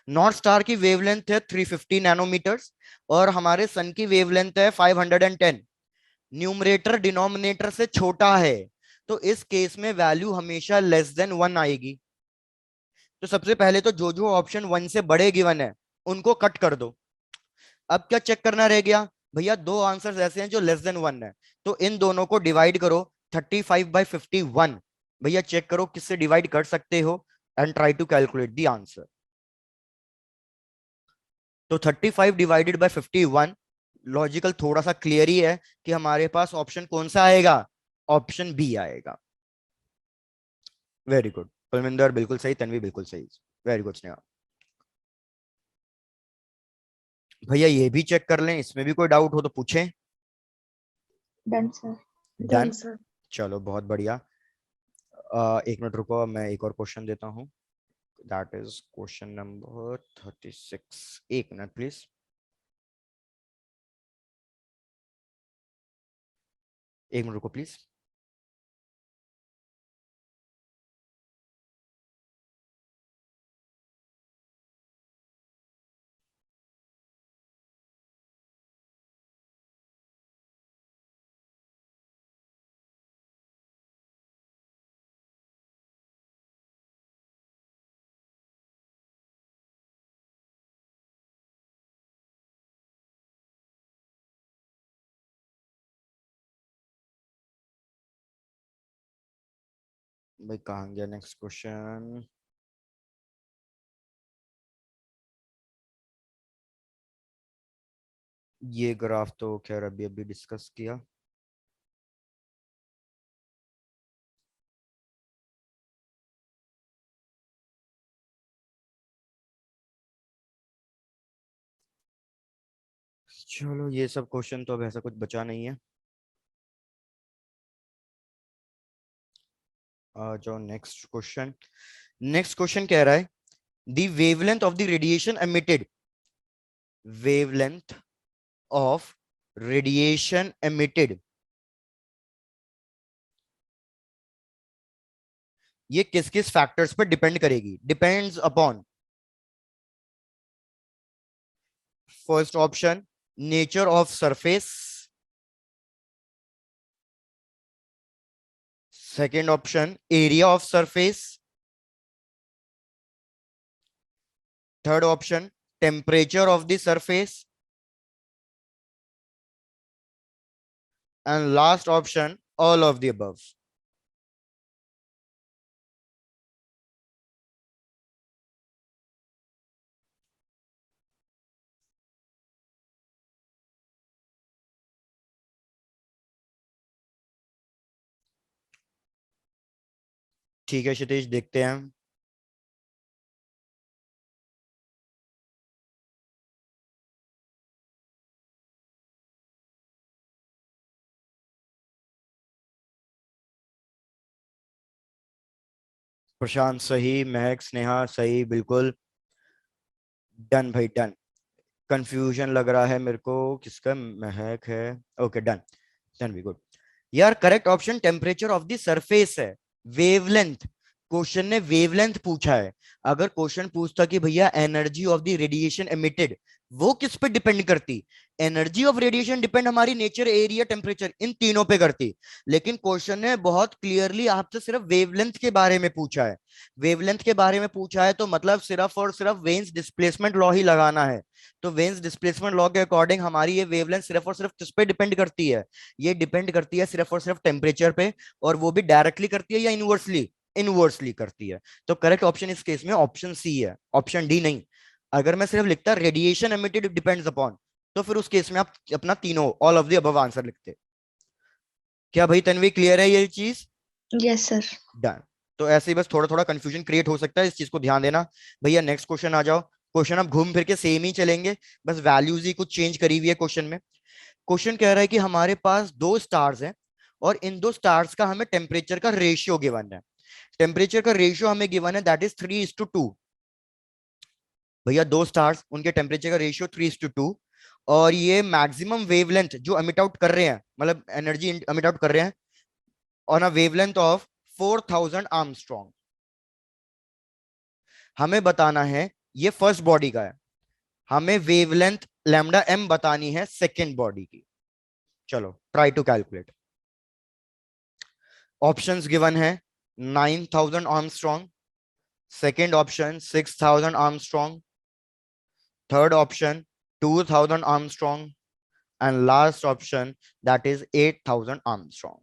नॉर्थ स्टार की वेवलेंथ है 350 नैनोमीटर्स और हमारे सन की वेवलेंथ है 510। न्यूमरेटर डिनोमिनेटर से छोटा है, तो इस केस में वैल्यू हमेशा लेस देन 1 आएगी। तो सबसे पहले तो जो जो ऑप्शन 1 से बड़े गिवन है उनको कट कर दो। अब क्या चेक करना रह गया भैया, दो आंसर्स ऐसे हैं जो लेस देन 1 है, तो इन दोनों को डिवाइड करो 35/51। भैया चेक करो किससे डिवाइड कर सकते हो and try to calculate the answer. तो 35 डिवाइडेड बाय 51, लॉजिकल थोड़ा सा क्लियर ही है कि हमारे पास ऑप्शन कौन सा आएगा, ऑप्शन बी आएगा। वेरी गुड परमिंदर, बिल्कुल सही, तन्वी बिल्कुल सही, वेरी गुड स्नेहा। भैया ये भी चेक कर लें, इसमें भी कोई डाउट हो तो पूछें। Done sir. डन चलो बहुत बढ़िया। एक मिनट रुको, मैं एक और क्वेश्चन देता हूँ, दैट इज क्वेश्चन नंबर 36। एक मिनट प्लीज। एक मिनट रुको प्लीज। भाई कहाँ गया नेक्स्ट क्वेश्चन। ये ग्राफ तो खैर अभी अभी डिस्कस किया। चलो ये सब क्वेश्चन तो अब ऐसा कुछ बचा नहीं है। आ जाओ नेक्स्ट क्वेश्चन। नेक्स्ट क्वेश्चन कह रहा है the wavelength of the radiation emitted, wavelength of radiation emitted, ये किस किस फैक्टर्स पर डिपेंड करेगी, depends upon. First option nature of surface, second option area of surface, third option temperature of the surface, and last option all of the above. ठीक है क्षितिज, देखते हैं। प्रशांत सही, महक स्नेहा सही, बिल्कुल डन भाई डन। कंफ्यूजन लग रहा है मेरे को, किसका, महक है। Okay done, done be good. यार correct option temperature of the surface है। वेवलेंथ, क्वेश्चन ने वेवलेंथ पूछा है। अगर क्वेश्चन पूछता कि भैया energy of the radiation emitted, वो किस पे डिपेंड करती, एनर्जी ऑफ रेडिएशन डिपेंड हमारी नेचर, एरिया, टेम्परेचर, इन तीनों पे करती। लेकिन क्वेश्चन ने बहुत क्लियरली आपसे सिर्फ वेवलेंथ के बारे में पूछा है। वेवलेंथ के बारे में पूछा है तो मतलब सिर्फ और सिर्फ वेन्स डिस्प्लेसमेंट लॉ ही लगाना है। तो वेन्स डिस्प्लेसमेंट लॉ के अकॉर्डिंग हमारी ये वेवलेंथ सिर्फ और सिर्फ किस पे डिपेंड करती है, ये डिपेंड करती है सिर्फ और सिर्फ टेम्परेचर पे। और वो भी डायरेक्टली करती है या इनवर्सली, इनवर्सली करती है। तो करेक्ट ऑप्शन इस केस में ऑप्शन सी है, ऑप्शन डी नहीं। अगर मैं सिर्फ लिखता रेडिएशन एमिटेड डिपेंड्स अपॉन, तो फिर उस केस में आप अपना तीनों all of the above answer लिखते। क्या भाई तन्वी क्लियर है ये चीज? Yes sir. डन। तो ऐसे ही बस थोड़ा थोड़ा कंफ्यूजन क्रिएट हो सकता है, इस चीज को ध्यान देना। भैया नेक्स्ट क्वेश्चन आ जाओ। क्वेश्चन अब घूम फिर के सेम ही चलेंगे, बस वैल्यूज ही कुछ चेंज करी हुई है क्वेश्चन में। क्वेश्चन कह रहा है कि हमारे पास दो स्टार्स हैं और इन दो स्टार्स का हमें टेम्परेचर का रेशियो गिवन है। टेम्परेचर का रेशियो हमें गिवन है दैट इज 3:2। भैया दो स्टार्स, उनके टेम्परेचर का रेशियो 3:2, और ये मैक्सिमम वेवलेंथ जो एमिट आउट कर रहे हैं, मतलब एनर्जी एमिट आउट कर रहे हैं on a wavelength of 4000 Armstrong. हमें बताना है, ये फर्स्ट बॉडी का है, हमें वेवलेंथ लैम्डा एम बतानी है सेकेंड बॉडी की। चलो try to calculate. Options given है 9000 Armstrong, second option 6000 Armstrong, third option 2000 Armstrong, and last option that is 8000 Armstrong.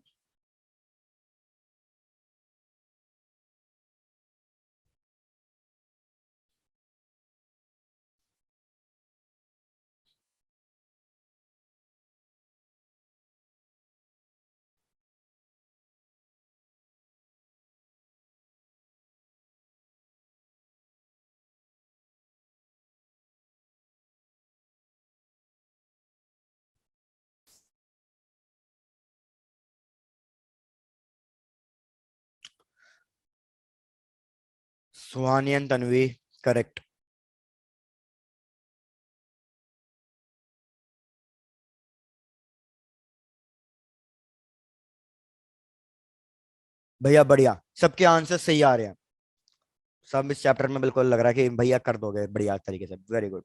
Suhani and Tanvi, correct. भैया बढ़िया, सबके आंसर सही आ रहे हैं। सब इस चैप्टर में बिल्कुल लग रहा है कि भैया कर दोगे बढ़िया तरीके से, वेरी गुड।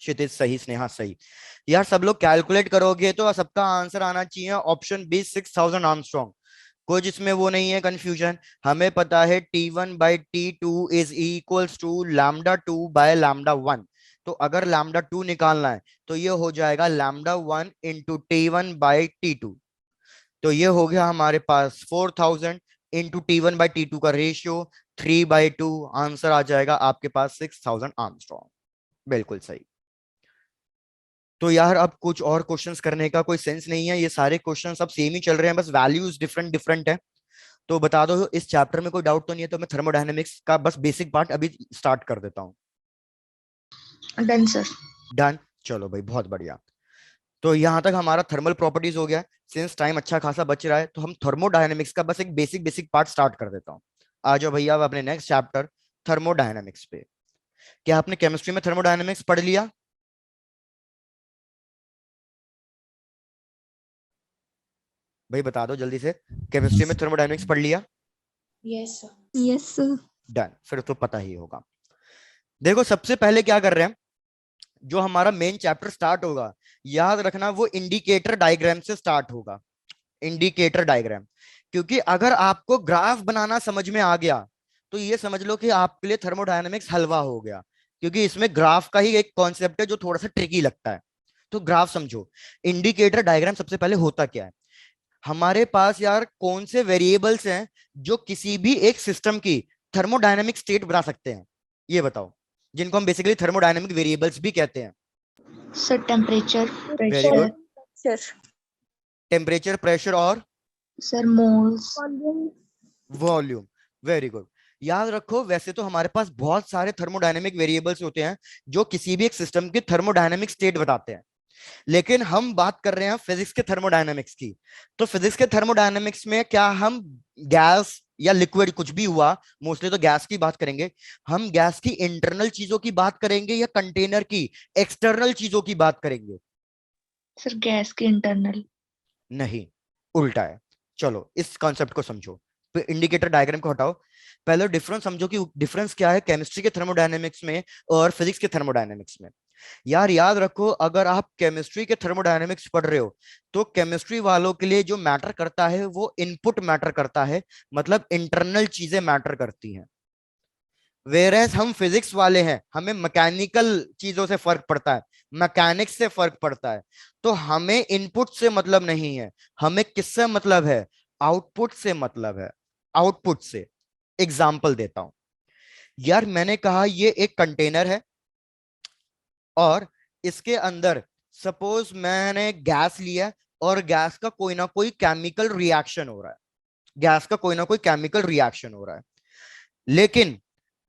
क्षितिज सही, स्नेहा सही। यार सब लोग कैलकुलेट करोगे तो सबका आंसर आना चाहिए ऑप्शन बी, 6000 आर्मस्ट्रॉन्ग। कुछ इसमें वो नहीं है कंफ्यूजन। हमें पता है T1/T2 इज इक्वल्स टू λ2/λ1। तो अगर λ2 निकालना है तो ये हो जाएगा λ1 इंटू T1/T2। तो ये हो गया हमारे पास 4000 इंटू T1/T2 का रेशियो 3/2। आंसर आ जाएगा आपके पास 6000 आर्मस्ट्रॉन्ग। बिल्कुल सही। तो यार अब कुछ और क्वेश्चंस करने का कोई सेंस नहीं है, ये सारे क्वेश्चंस सब सेम ही चल रहे हैं, बस वैल्यूज डिफरेंट डिफरेंट है। तो बता दो इस चैप्टर में कोई डाउट तो नहीं है? तो मैं थर्मोडायनेमिक्स का बस बेसिक पार्ट अभी स्टार्ट कर देता हूँ। Done sir. डन, चलो भाई बहुत बढ़िया। तो यहाँ तक हमारा थर्मल प्रॉपर्टीज हो गया। सिंस टाइम अच्छा खासा बच रहा है तो हम थर्मोडायनेमिक्स का बस एक बेसिक बेसिक पार्ट स्टार्ट कर देता हूँ। आ जाओ भैया अब अपने नेक्स्ट चैप्टर थर्मोडायनेमिक्स पे। क्या आपने केमिस्ट्री में थर्मोडायनेमिक्स पढ़ लिया? भाई बता दो जल्दी से, केमिस्ट्री में थर्मोडायनेमिक्स पढ़ लिया? Yes sir. Yes sir. Done, फिर तो पता ही होगा। देखो सबसे पहले क्या कर रहे हैं, जो हमारा मेन चैप्टर स्टार्ट होगा, याद रखना वो इंडिकेटर डायग्राम से स्टार्ट होगा। इंडिकेटर डायग्राम, क्योंकि अगर आपको ग्राफ बनाना समझ में आ गया तो ये समझ लो कि आपके लिए थर्मोडायनेमिक्स हलवा हो गया, क्योंकि इसमें ग्राफ का ही एक कॉन्सेप्ट है जो थोड़ा सा ट्रिकी लगता है। तो ग्राफ समझो। इंडिकेटर डायग्राम सबसे पहले होता क्या है, हमारे पास यार कौन से वेरिएबल्स हैं जो किसी भी एक सिस्टम की थर्मोडायनेमिक स्टेट बना सकते हैं, ये बताओ, जिनको हम बेसिकली थर्मोडायनेमिक वेरिएबल्स भी कहते हैं। Sir temperature, very pressure, good. Sir temperature, pressure और sir moles, volume. Very good. याद रखो वैसे तो हमारे पास बहुत सारे थर्मोडायनेमिक वेरिएबल्स होते हैं जो किसी भी एक सिस्टम की थर्मोडायनेमिक स्टेट बताते हैं, लेकिन हम बात कर रहे हैं फिजिक्स के थर्मोडायनेमिक्स की। तो फिजिक्स के थर्मोडायनेमिक्स में क्या हम गैस या लिक्विड कुछ भी हुआ, मोस्टली तो गैस की बात करेंगे, हम गैस की इंटरनल चीजों की बात करेंगे या कंटेनर की एक्सटर्नल चीजों की बात करेंगे? सर गैस के इंटरनल। नहीं, उल्टा है। चलो इस कॉन्सेप्ट को समझो, इंडिकेटर डायग्राम को हटाओ, पहले डिफरेंस समझो कि डिफरेंस क्या है केमिस्ट्री के थर्मोडायनेमिक्स में और फिजिक्स के थर्मोडायनेमिक्स में। यार याद रखो अगर आप केमिस्ट्री के थर्मोडायनेमिक्स पढ़ रहे हो तो केमिस्ट्री वालों के लिए जो मैटर करता है वो इनपुट मैटर करता है, मतलब इंटरनल चीजें मैटर करती हैं। वेरएस हम फिजिक्स वाले हैं, हमें मैकेनिकल चीजों से फर्क पड़ता है, मैकेनिक्स से फर्क पड़ता है। तो हमें इनपुट से मतलब नहीं है, हमें किससे मतलब है? आउटपुट से मतलब है, आउटपुट से। एग्जाम्पल देता हूं। यार मैंने कहा ये एक कंटेनर है और इसके अंदर सपोज मैंने गैस लिया और गैस का कोई ना कोई केमिकल रिएक्शन हो रहा है, गैस का कोई ना कोई केमिकल रिएक्शन हो रहा है। लेकिन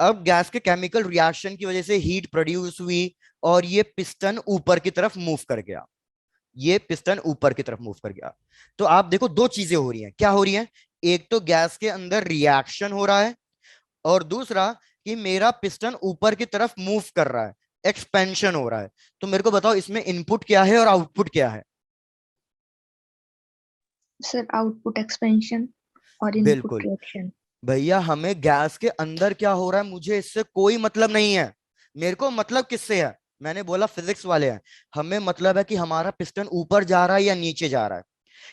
अब गैस के केमिकल रिएक्शन की वजह से हीट प्रोड्यूस हुई और ये पिस्टन ऊपर की तरफ मूव कर गया, ये पिस्टन ऊपर की तरफ मूव कर गया। तो आप देखो दो चीजें हो रही हैं, क्या हो रही हैं? एक तो गैस के अंदर रिएक्शन हो रहा है और दूसरा कि मेरा पिस्टन ऊपर की तरफ मूव कर रहा है, एक्सपेंशन हो रहा है। तो मेरे को बताओ इसमें इनपुट क्या है और आउटपुट क्या है? सर आउटपुट एक्सपेंशन और इनपुट बिल्कुल रिएक्शन। भैया, हमें गैस के अंदर क्या हो रहा है मुझे इससे कोई मतलब नहीं है। मेरे को मतलब किससे है? मैंने बोला फिजिक्स वाले हैं, हमें मतलब है कि हमारा पिस्टन ऊपर जा रहा है या नीचे जा रहा है,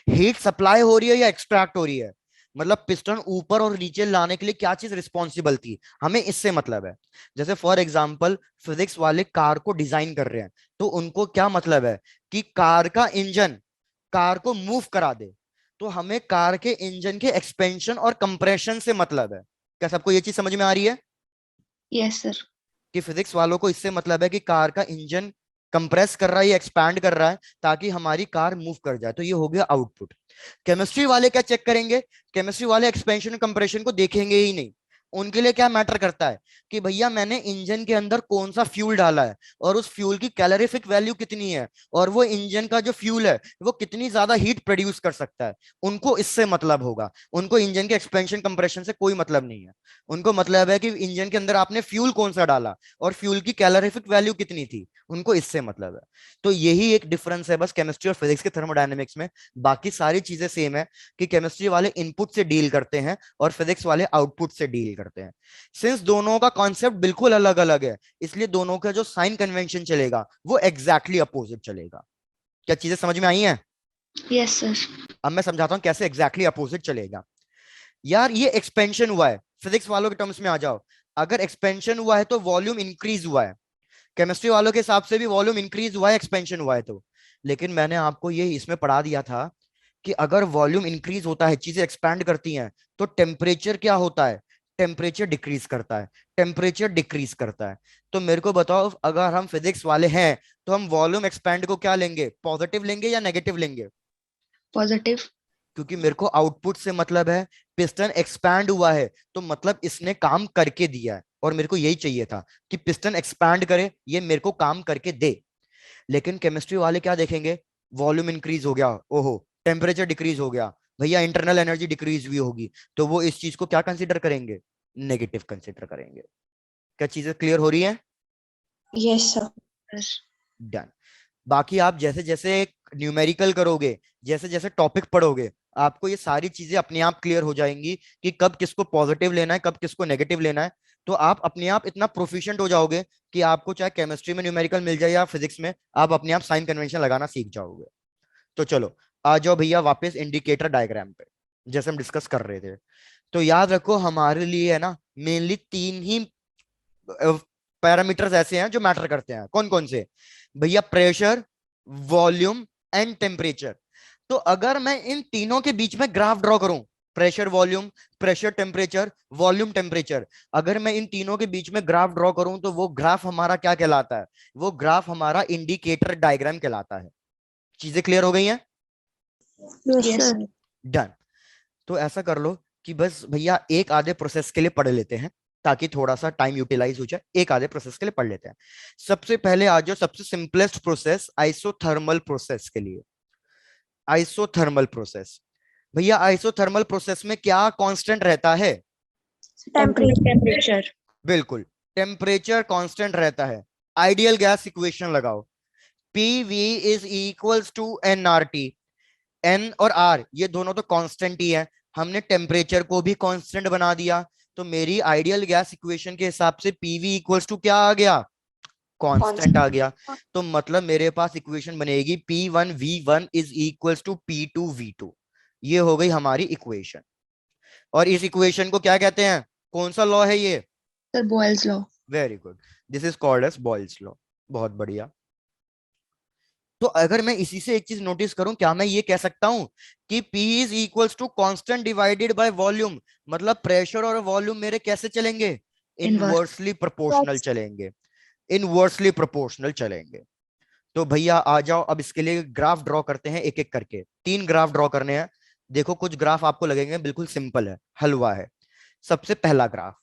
हीट सप्लाई हो रही है या एक्सट्रैक्ट हो रही है, मतलब पिस्टन ऊपर और नीचे लाने के लिए क्या चीज रिस्पॉन्सिबल थी, हमें इससे मतलब है। जैसे फॉर एग्जाम्पल फिजिक्स वाले कार को डिजाइन कर रहे हैं तो उनको क्या मतलब है कि कार का इंजन कार को मूव करा दे, तो हमें कार के इंजन के एक्सपेंशन और कंप्रेशन से मतलब है। क्या सबको ये चीज समझ में आ रही है यस सर। कि फिजिक्स वालों को इससे मतलब है कि कार का इंजन कंप्रेस कर रहा है या एक्सपैंड कर रहा है ताकि हमारी कार मूव कर जाए, तो ये हो गया आउटपुट। केमिस्ट्री वाले क्या चेक करेंगे? केमिस्ट्री वाले एक्सपेंशन कंप्रेशन को देखेंगे ही नहीं, उनके लिए क्या मैटर करता है कि भैया मैंने इंजन के अंदर कौन सा फ्यूल डाला है और उस फ्यूल की कैलोरीफिक वैल्यू कितनी है और वो इंजन का जो फ्यूल है वो कितनी ज्यादा हीट प्रोड्यूस कर सकता है। उनको इससे मतलब होगा, उनको इंजन के एक्सपेंशन कंप्रेशन से कोई मतलब नहीं है। उनको मतलब है कि इंजन के अंदर आपने फ्यूल कौन सा डाला और फ्यूल की कैलोरीफिक वैल्यू कितनी थी, उनको इससे मतलब है। तो यही एक डिफरेंस है बस केमिस्ट्री और फिजिक्स के थर्मोडायनेमिक्स में। बाकी सारी चीजें सेम है कि केमिस्ट्री वाले इनपुट से डील करते हैं और फिजिक्स वाले आउटपुट से डील करते हैं। सिंस दोनों का कॉन्सेप्ट बिल्कुल अलग अलग है, इसलिए दोनों का जो साइन कन्वेंशन चलेगा वो एग्जैक्टली अपोजिट चलेगा। क्या चीजें समझ में आई हैं? Yes sir. अब मैं समझाता हूं कैसे एग्जैक्टली अपोजिट चलेगा। यार ये एक्सपेंशन हुआ है, फिजिक्स वालों के टर्म्स में आ जाओ। अगर एक्सपेंशन हुआ है तो वॉल्यूम इंक्रीज हुआ है, केमिस्ट्री वालों के हिसाब से भी वॉल्यूम इंक्रीज हुआ है एक्सपेंशन हुआ है तो। लेकिन मैंने आपको ये इसमें पढ़ा दिया था कि अगर वॉल्यूम इंक्रीज होता है, चीजें एक्सपैंड करती हैं, तो टेम्परेचर क्या होता है, टेम्परेचर डिक्रीज करता है, टेम्परेचर डिक्रीज करता है। तो मेरे को बताओ अगर हम फिजिक्स वाले हैं तो हम वॉल्यूम एक्सपैंड को क्या लेंगे, पॉजिटिव लेंगे या नेगेटिव लेंगे? पॉजिटिव। क्योंकि मेरे को आउटपुट से मतलब है पिस्टन एक्सपैंड हुआ है तो मतलब इसने काम करके दिया है, और मेरे को यही चाहिए था कि पिस्टन एक्सपैंड करे, ये मेरे को काम करके दे। लेकिन केमिस्ट्री वाले क्या देखेंगे, वॉल्यूम इंक्रीज हो गया, ओहो टेम्परेचर डिक्रीज हो गया, भैया इंटरनल एनर्जी डिक्रीज भी होगी, तो वो इस चीज को क्या कंसीडर करेंगे, नेगेटिव कंसीडर करेंगे। क्या चीजें क्लियर हो रही हैं? Yes, sir. डन। बाकी आप जैसे जैसे न्यूमेरिकल करोगे, जैसे जैसे टॉपिक पढ़ोगे, आपको ये सारी चीजें अपने आप क्लियर हो जाएंगी कि कब किसको पॉजिटिव लेना है, कब किसको नेगेटिव लेना है। तो आप अपने आप इतना प्रोफिशिएंट हो जाओगे कि आपको चाहे केमिस्ट्री में न्यूमेरिकल मिल जाए या फिजिक्स में, आप अपने आप साइन कन्वेंशन लगाना सीख जाओगे। तो चलो आ जाओ भैया वापस इंडिकेटर डायग्राम पे, जैसे हम डिस्कस कर रहे थे। तो याद रखो हमारे लिए है ना मेनली तीन ही पैरामीटर्स ऐसे हैं जो मैटर करते हैं। कौन कौन से भैया? Pressure, volume and temperature. तो अगर मैं इन तीनों के बीच में ग्राफ ड्रॉ करूं, pressure volume, pressure temperature, volume temperature, अगर मैं इन तीनों के बीच में ग्राफ ड्रॉ करूं तो वो ग्राफ हमारा क्या कहलाता है, वो ग्राफ हमारा इंडिकेटर डायग्राम कहलाता है। चीजें क्लियर हो गई हैं? Yes, yes sir. Sir. Done. तो ऐसा कर लो कि बस भैया एक आधे प्रोसेस के लिए पढ़ लेते हैं ताकि थोड़ा सा टाइम यूटिलाइज हो जाए। एक आधे प्रोसेस के लिए पढ़ लेते हैं। सबसे पहले आ जाओ सबसे सिंपलेस्ट प्रोसेस, आइसोथर्मल प्रोसेस के लिए। आइसोथर्मल प्रोसेस, भैया आइसोथर्मल प्रोसेस में क्या कांस्टेंट रहता है? टेम्परेचर। बिल्कुल, टेम्परेचर कांस्टेंट रहता है। आइडियल गैस इक्वेशन लगाओ, PV is equals to NRT। N और R ये दोनों तो कांस्टेंट ही है, हमने टेम्परेचर को भी कांस्टेंट बना दिया, तो मेरी आइडियल गैस इक्वेशन के हिसाब से PV इक्वल्स टू क्या आ गया, कांस्टेंट आ गया। तो मतलब मेरे पास इक्वेशन बनेगी P1V1 is equals to P2V2। ये हो गई हमारी इक्वेशन। और इस इक्वेशन को क्या कहते हैं, कौन सा लॉ है ये? Sir Boyle's law. Very good, this is called as Boyle's law. बहुत बढ़िया। तो अगर मैं इसी से एक चीज नोटिस करूं, क्या मैं ये कह सकता हूं कि P is equals to constant divided by volume, मतलब प्रेशर और वॉल्यूम मेरे कैसे चलेंगे, इनवर्सली प्रोपोर्शनल चलेंगे, इनवर्सली प्रोपोर्शनल चलेंगे। तो भैया आ जाओ अब इसके लिए ग्राफ ड्रॉ करते हैं एक एक करके। 3 ग्राफ ड्रॉ करने हैं। देखो कुछ ग्राफ आपको लगेंगे बिल्कुल सिंपल है, हलवा है। सबसे पहला ग्राफ,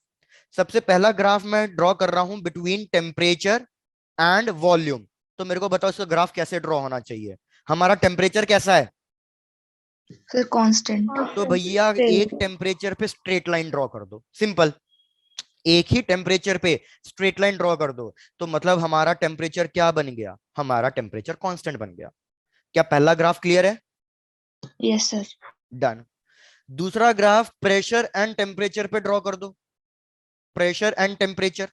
सबसे पहला ग्राफ मैं ड्रॉ कर रहा हूं बिटवीन टेम्परेचर एंड वॉल्यूम। तो मेरे को बताओ इसका ग्राफ कैसे ड्रॉ होना चाहिए। हमारा टेम्परेचर कैसा है? Sir constant. तो भैया एक टेम्परेचर पे स्ट्रेट लाइन ड्रॉ कर दो, सिंपल। एक ही टेम्परेचर पे स्ट्रेट लाइन ड्रॉ कर दो, तो मतलब हमारा टेम्परेचर क्या बन गया, हमारा टेम्परेचर कांस्टेंट बन गया। क्या पहला ग्राफ क्लियर है? Yes sir. डन। दूसरा ग्राफ प्रेशर एंड टेम्परेचर पे ड्रॉ कर दो, pressure and temperature.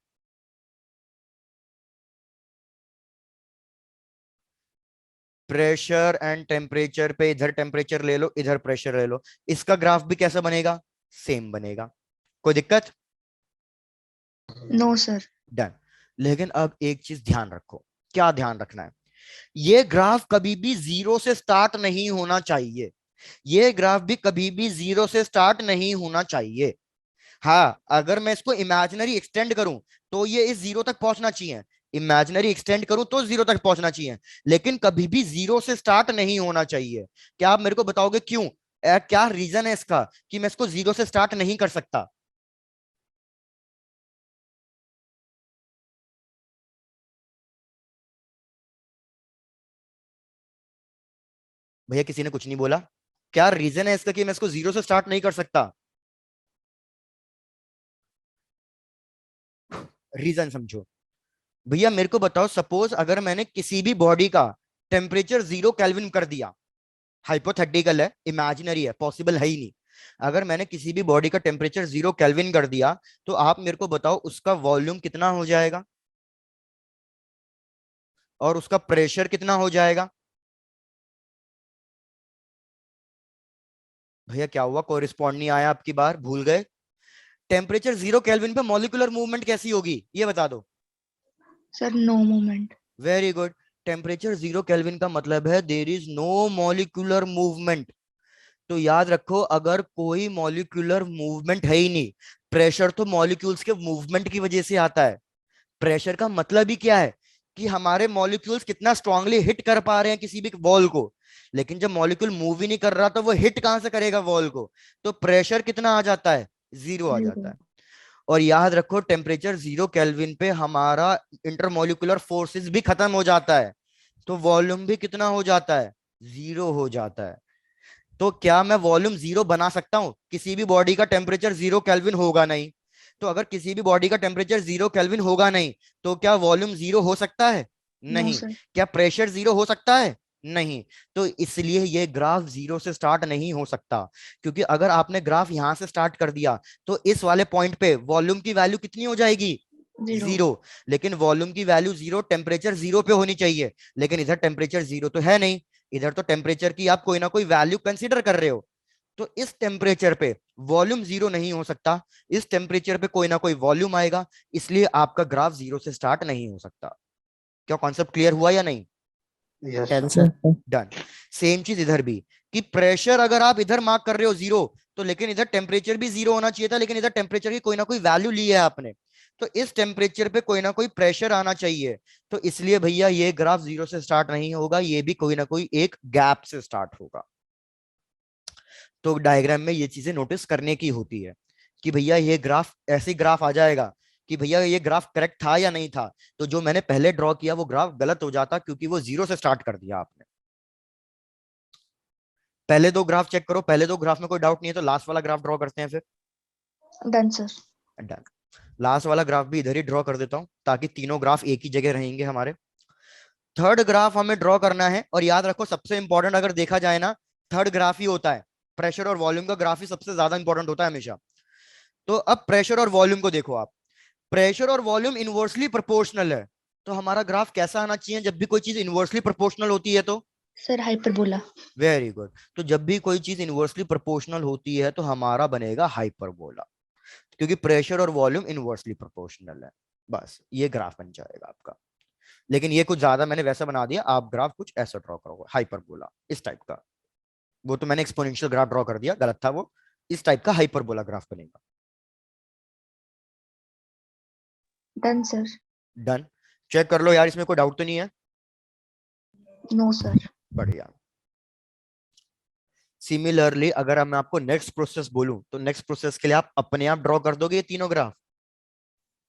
Pressure and temperature पे इधर टेम्परेचर ले लो, इधर प्रेशर ले लो, इसका ग्राफ भी कैसा बनेगा, सेम बनेगा। कोई दिक्कत? No sir. डन। लेकिन अब एक चीज ध्यान रखो, क्या ध्यान रखना है, ये ग्राफ कभी भी जीरो से स्टार्ट नहीं होना चाहिए। ये ग्राफ भी कभी भी जीरो से स्टार्ट नहीं होना चाहिए। हाँ, अगर मैं इसको इमेजिनरी एक्सटेंड करूं तो ये इस जीरो तक पहुंचना चाहिए, इमेजिनरी एक्सटेंड करूं तो जीरो तक पहुंचना चाहिए, लेकिन कभी भी जीरो से स्टार्ट नहीं होना चाहिए। क्या आप मेरे को बताओगे क्यों? क्या रीजन है इसका कि मैं इसको जीरो से स्टार्ट नहीं कर सकता? भैया किसी ने कुछ नहीं बोला, क्या रीजन है इसका कि मैं इसको जीरो से स्टार्ट नहीं कर सकता? रीजन समझो भैया, मेरे को बताओ, सपोज अगर मैंने किसी भी बॉडी का टेम्परेचर 0 केल्विन कर दिया, हाइपोथेटिकल है, इमेजिनरी है, पॉसिबल है ही नहीं, अगर मैंने किसी भी बॉडी का टेम्परेचर 0 केल्विन कर दिया, तो आप मेरे को बताओ उसका वॉल्यूम कितना हो जाएगा और उसका प्रेशर कितना हो जाएगा? भैया क्या हुआ, कोरिस्पॉन्ड नहीं आया आपकी बार, भूल गए? टेम्परेचर 0 केल्विन पे मॉलिक्यूलर मूवमेंट कैसी होगी ये बता दो। Sir no movement. Very good. Temperature 0 kelvin का मतलब है there is no molecular movement. तो याद रखो, अगर कोई मॉलिक्यूलर मूवमेंट है ही नहीं, प्रेशर तो मॉलिक्यूल्स के मूवमेंट की वजह से आता है। प्रेशर का मतलब ही क्या है कि हमारे मॉलिक्यूल्स कितना स्ट्रांगली हिट कर पा रहे हैं किसी भी वॉल को, लेकिन जब मॉलिक्यूल मूव ही नहीं कर रहा तो वो हिट कहां से करेगा वॉल को? तो प्रेशर कितना आ जाता है? 0 आ जाता है। और याद रखो, टेम्परेचर 0 केल्विन पे हमारा इंटरमोलिकुलर फोर्सेस भी खत्म हो जाता है, तो वॉल्यूम भी कितना हो जाता है? 0 हो जाता है। तो क्या मैं वॉल्यूम 0 बना सकता हूं? किसी भी बॉडी का टेम्परेचर 0 केल्विन होगा नहीं, तो अगर किसी भी बॉडी का टेम्परेचर 0 केल्विन होगा नहीं, तो क्या वॉल्यूम 0 हो सकता है? नो नहीं। सर। क्या प्रेशर 0 हो सकता है? नहीं। तो इसलिए ये ग्राफ 0 से स्टार्ट नहीं हो सकता, क्योंकि अगर आपने ग्राफ यहां से स्टार्ट कर दिया तो इस वाले पॉइंट पे वॉल्यूम की वैल्यू कितनी हो जाएगी? 0। लेकिन वॉल्यूम की वैल्यू 0, टेम्परेचर 0 पे होनी चाहिए, लेकिन इधर टेम्परेचर 0 तो है नहीं, इधर तो टेम्परेचर की आप कोई ना कोई वैल्यू कंसीडर कर रहे हो। तो इस टेम्परेचर पे वॉल्यूम 0 नहीं हो सकता, इस टेम्परेचर पे कोई ना कोई वॉल्यूम आएगा, इसलिए आपका ग्राफ 0 से स्टार्ट नहीं हो सकता। क्या कॉन्सेप्ट क्लियर हुआ या नहीं? Yes, Done, sir. sir. Done. Same चीज इधर भी, कि प्रेशर अगर आप इधर मार्क कर रहे हो 0, तो लेकिन इधर टेम्परेचर भी 0 होना चाहिए था, लेकिन इधर टेम्परेचर की कोई ना कोई वैल्यू ली है आपने, तो इस टेम्परेचर पे कोई ना कोई प्रेशर आना चाहिए। तो इसलिए भैया ये ग्राफ 0 से स्टार्ट नहीं होगा, ये भी कोई ना कोई एक गैप से स्टार्ट होगा। तो डायग्राम में ये चीजें नोटिस करने की होती है कि भैया ये ग्राफ, ऐसे ग्राफ आ जाएगा कि भैया ये ग्राफ करेक्ट था या नहीं था, तो जो मैंने पहले ड्रॉ किया वो ग्राफ गलत हो जाता, क्योंकि वो 0 से स्टार्ट कर दिया आपने। पहले दो ग्राफ चेक करो, पहले दो ग्राफ में कोई डाउट नहीं है, तो लास्ट वाला ग्राफ ड्रॉ करते हैं फिर। Done sir. डन। लास्ट वाला ग्राफ भी इधर ही ड्रॉ कर देता हूं, ताकि तीनों ग्राफ एक ही जगह रहेंगे हमारे। थर्ड ग्राफ हमें ड्रॉ करना है, और याद रखो सबसे इंपॉर्टेंट अगर देखा जाए ना, थर्ड ग्राफ ही होता है। प्रेशर और वॉल्यूम का ग्राफ ही सबसे ज्यादा इंपॉर्टेंट होता है हमेशा। तो अब प्रेशर और वॉल्यूम को देखो आप, प्रेशर और वॉल्यूम इनवर्सली प्रोपोर्शनल है, तो हमारा ग्राफ कैसा आना चाहिए जब भी कोई चीज इनवर्सली प्रोपोर्शनल होती है? तो सर हाइपरबोला। Very good. तो जब भी कोई चीज इनवर्सली प्रोपोर्शनल होती है तो हमारा बनेगा हाइपरबोला, क्योंकि प्रेशर और वॉल्यूम इनवर्सली प्रोपोर्शनल है। बस ये ग्राफ बन जाएगा आपका। लेकिन ये कुछ ज्यादा मैंने वैसा बना दिया, आप ग्राफ कुछ ऐसा ड्रॉ करोगे, हाइपरबोला इस टाइप का। वो तो मैंने एक्सपोनेंशियल ग्राफ ड्रॉ कर दिया, गलत था वो। इस टाइप का हाइपरबोला ग्राफ बनेगा। Done sir. डन। चेक कर लो यार, इसमें कोई डाउट तो नहीं है? No sir. बढ़िया। सिमिलरली अगर मैं आपको नेक्स्ट प्रोसेस बोलूं, तो नेक्स्ट प्रोसेस के लिए आप अपने आप ड्रॉ कर दोगे ये तीनों ग्राफ?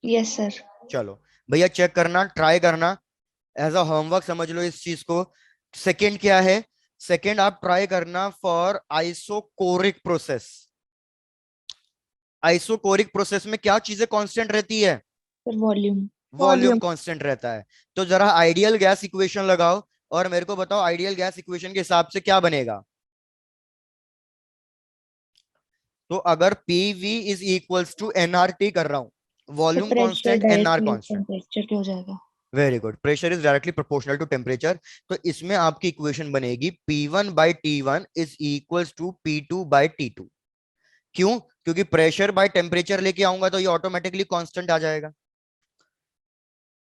Yes sir. चलो भैया चेक करना, ट्राई करना, एज अ होमवर्क समझ लो इस चीज को। सेकंड क्या है? सेकंड आप ट्राई करना for isochoric process. Isochoric process में क्या चीजें कांस्टेंट रहती है? Sir volume. वॉल्यूम कांस्टेंट रहता है। तो जरा आइडियल गैस इक्वेशन लगाओ और मेरे को बताओ आइडियल गैस इक्वेशन के हिसाब से क्या बनेगा। तो अगर PV is equals to NRT कर रहा हूं, volume constant, NR constant. Temperature क्या हो जाएगा? Very good. Pressure is directly proportional to temperature, तो इसमें आपकी इक्वेशन बनेगी P1/T1 is equals to P2/T2। क्यों? क्योंकि प्रेशर बाय टेम्परेचर लेके आऊंगा तो ये ऑटोमेटिकली कांस्टेंट आ जाएगा।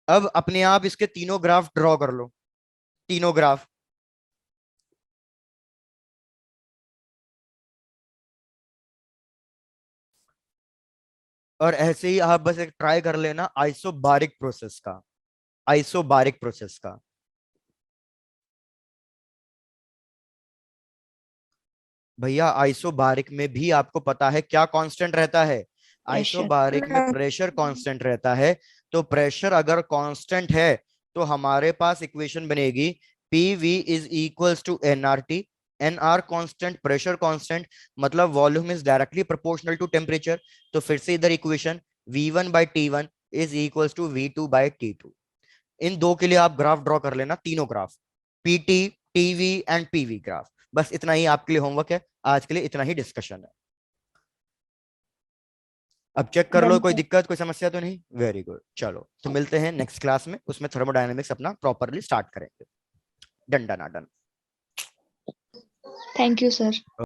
अब अपने आप इसके तीनों ग्राफ ड्रॉ कर लो, तीनों ग्राफ। और ऐसे ही आप बस एक ट्राई कर लेना आइसोबारिक प्रोसेस का, आइसोबारिक प्रोसेस का। भैया आइसोबारिक में भी आपको पता है क्या कांस्टेंट रहता है? आइसोबारिक में प्रेशर कांस्टेंट रहता है। तो प्रेशर अगर कांस्टेंट है तो हमारे पास इक्वेशन बनेगी PV is equals to NRT, n r constant, pressure constant, मतलब volume is directly proportional to temperature. तो फिर से इधर equation V1 by T1 is equals to V2 by T2। इन दो के लिए आप ग्राफ ड्रॉ कर लेना, तीनों graph, PT, TV and PV graph. बस इतना ही आपके लिए होमवर्क है, आज के लिए इतना ही डिस्कशन है। अब चेक कर लो, Done, कोई sir. दिक्कत, कोई समस्या तो नहीं? वेरी गुड, चलो तो मिलते हैं नेक्स्ट क्लास में, उसमें थर्मोडायनेमिक्स अपना प्रॉपरली स्टार्ट करेंगे। Done done done. Thank you sir.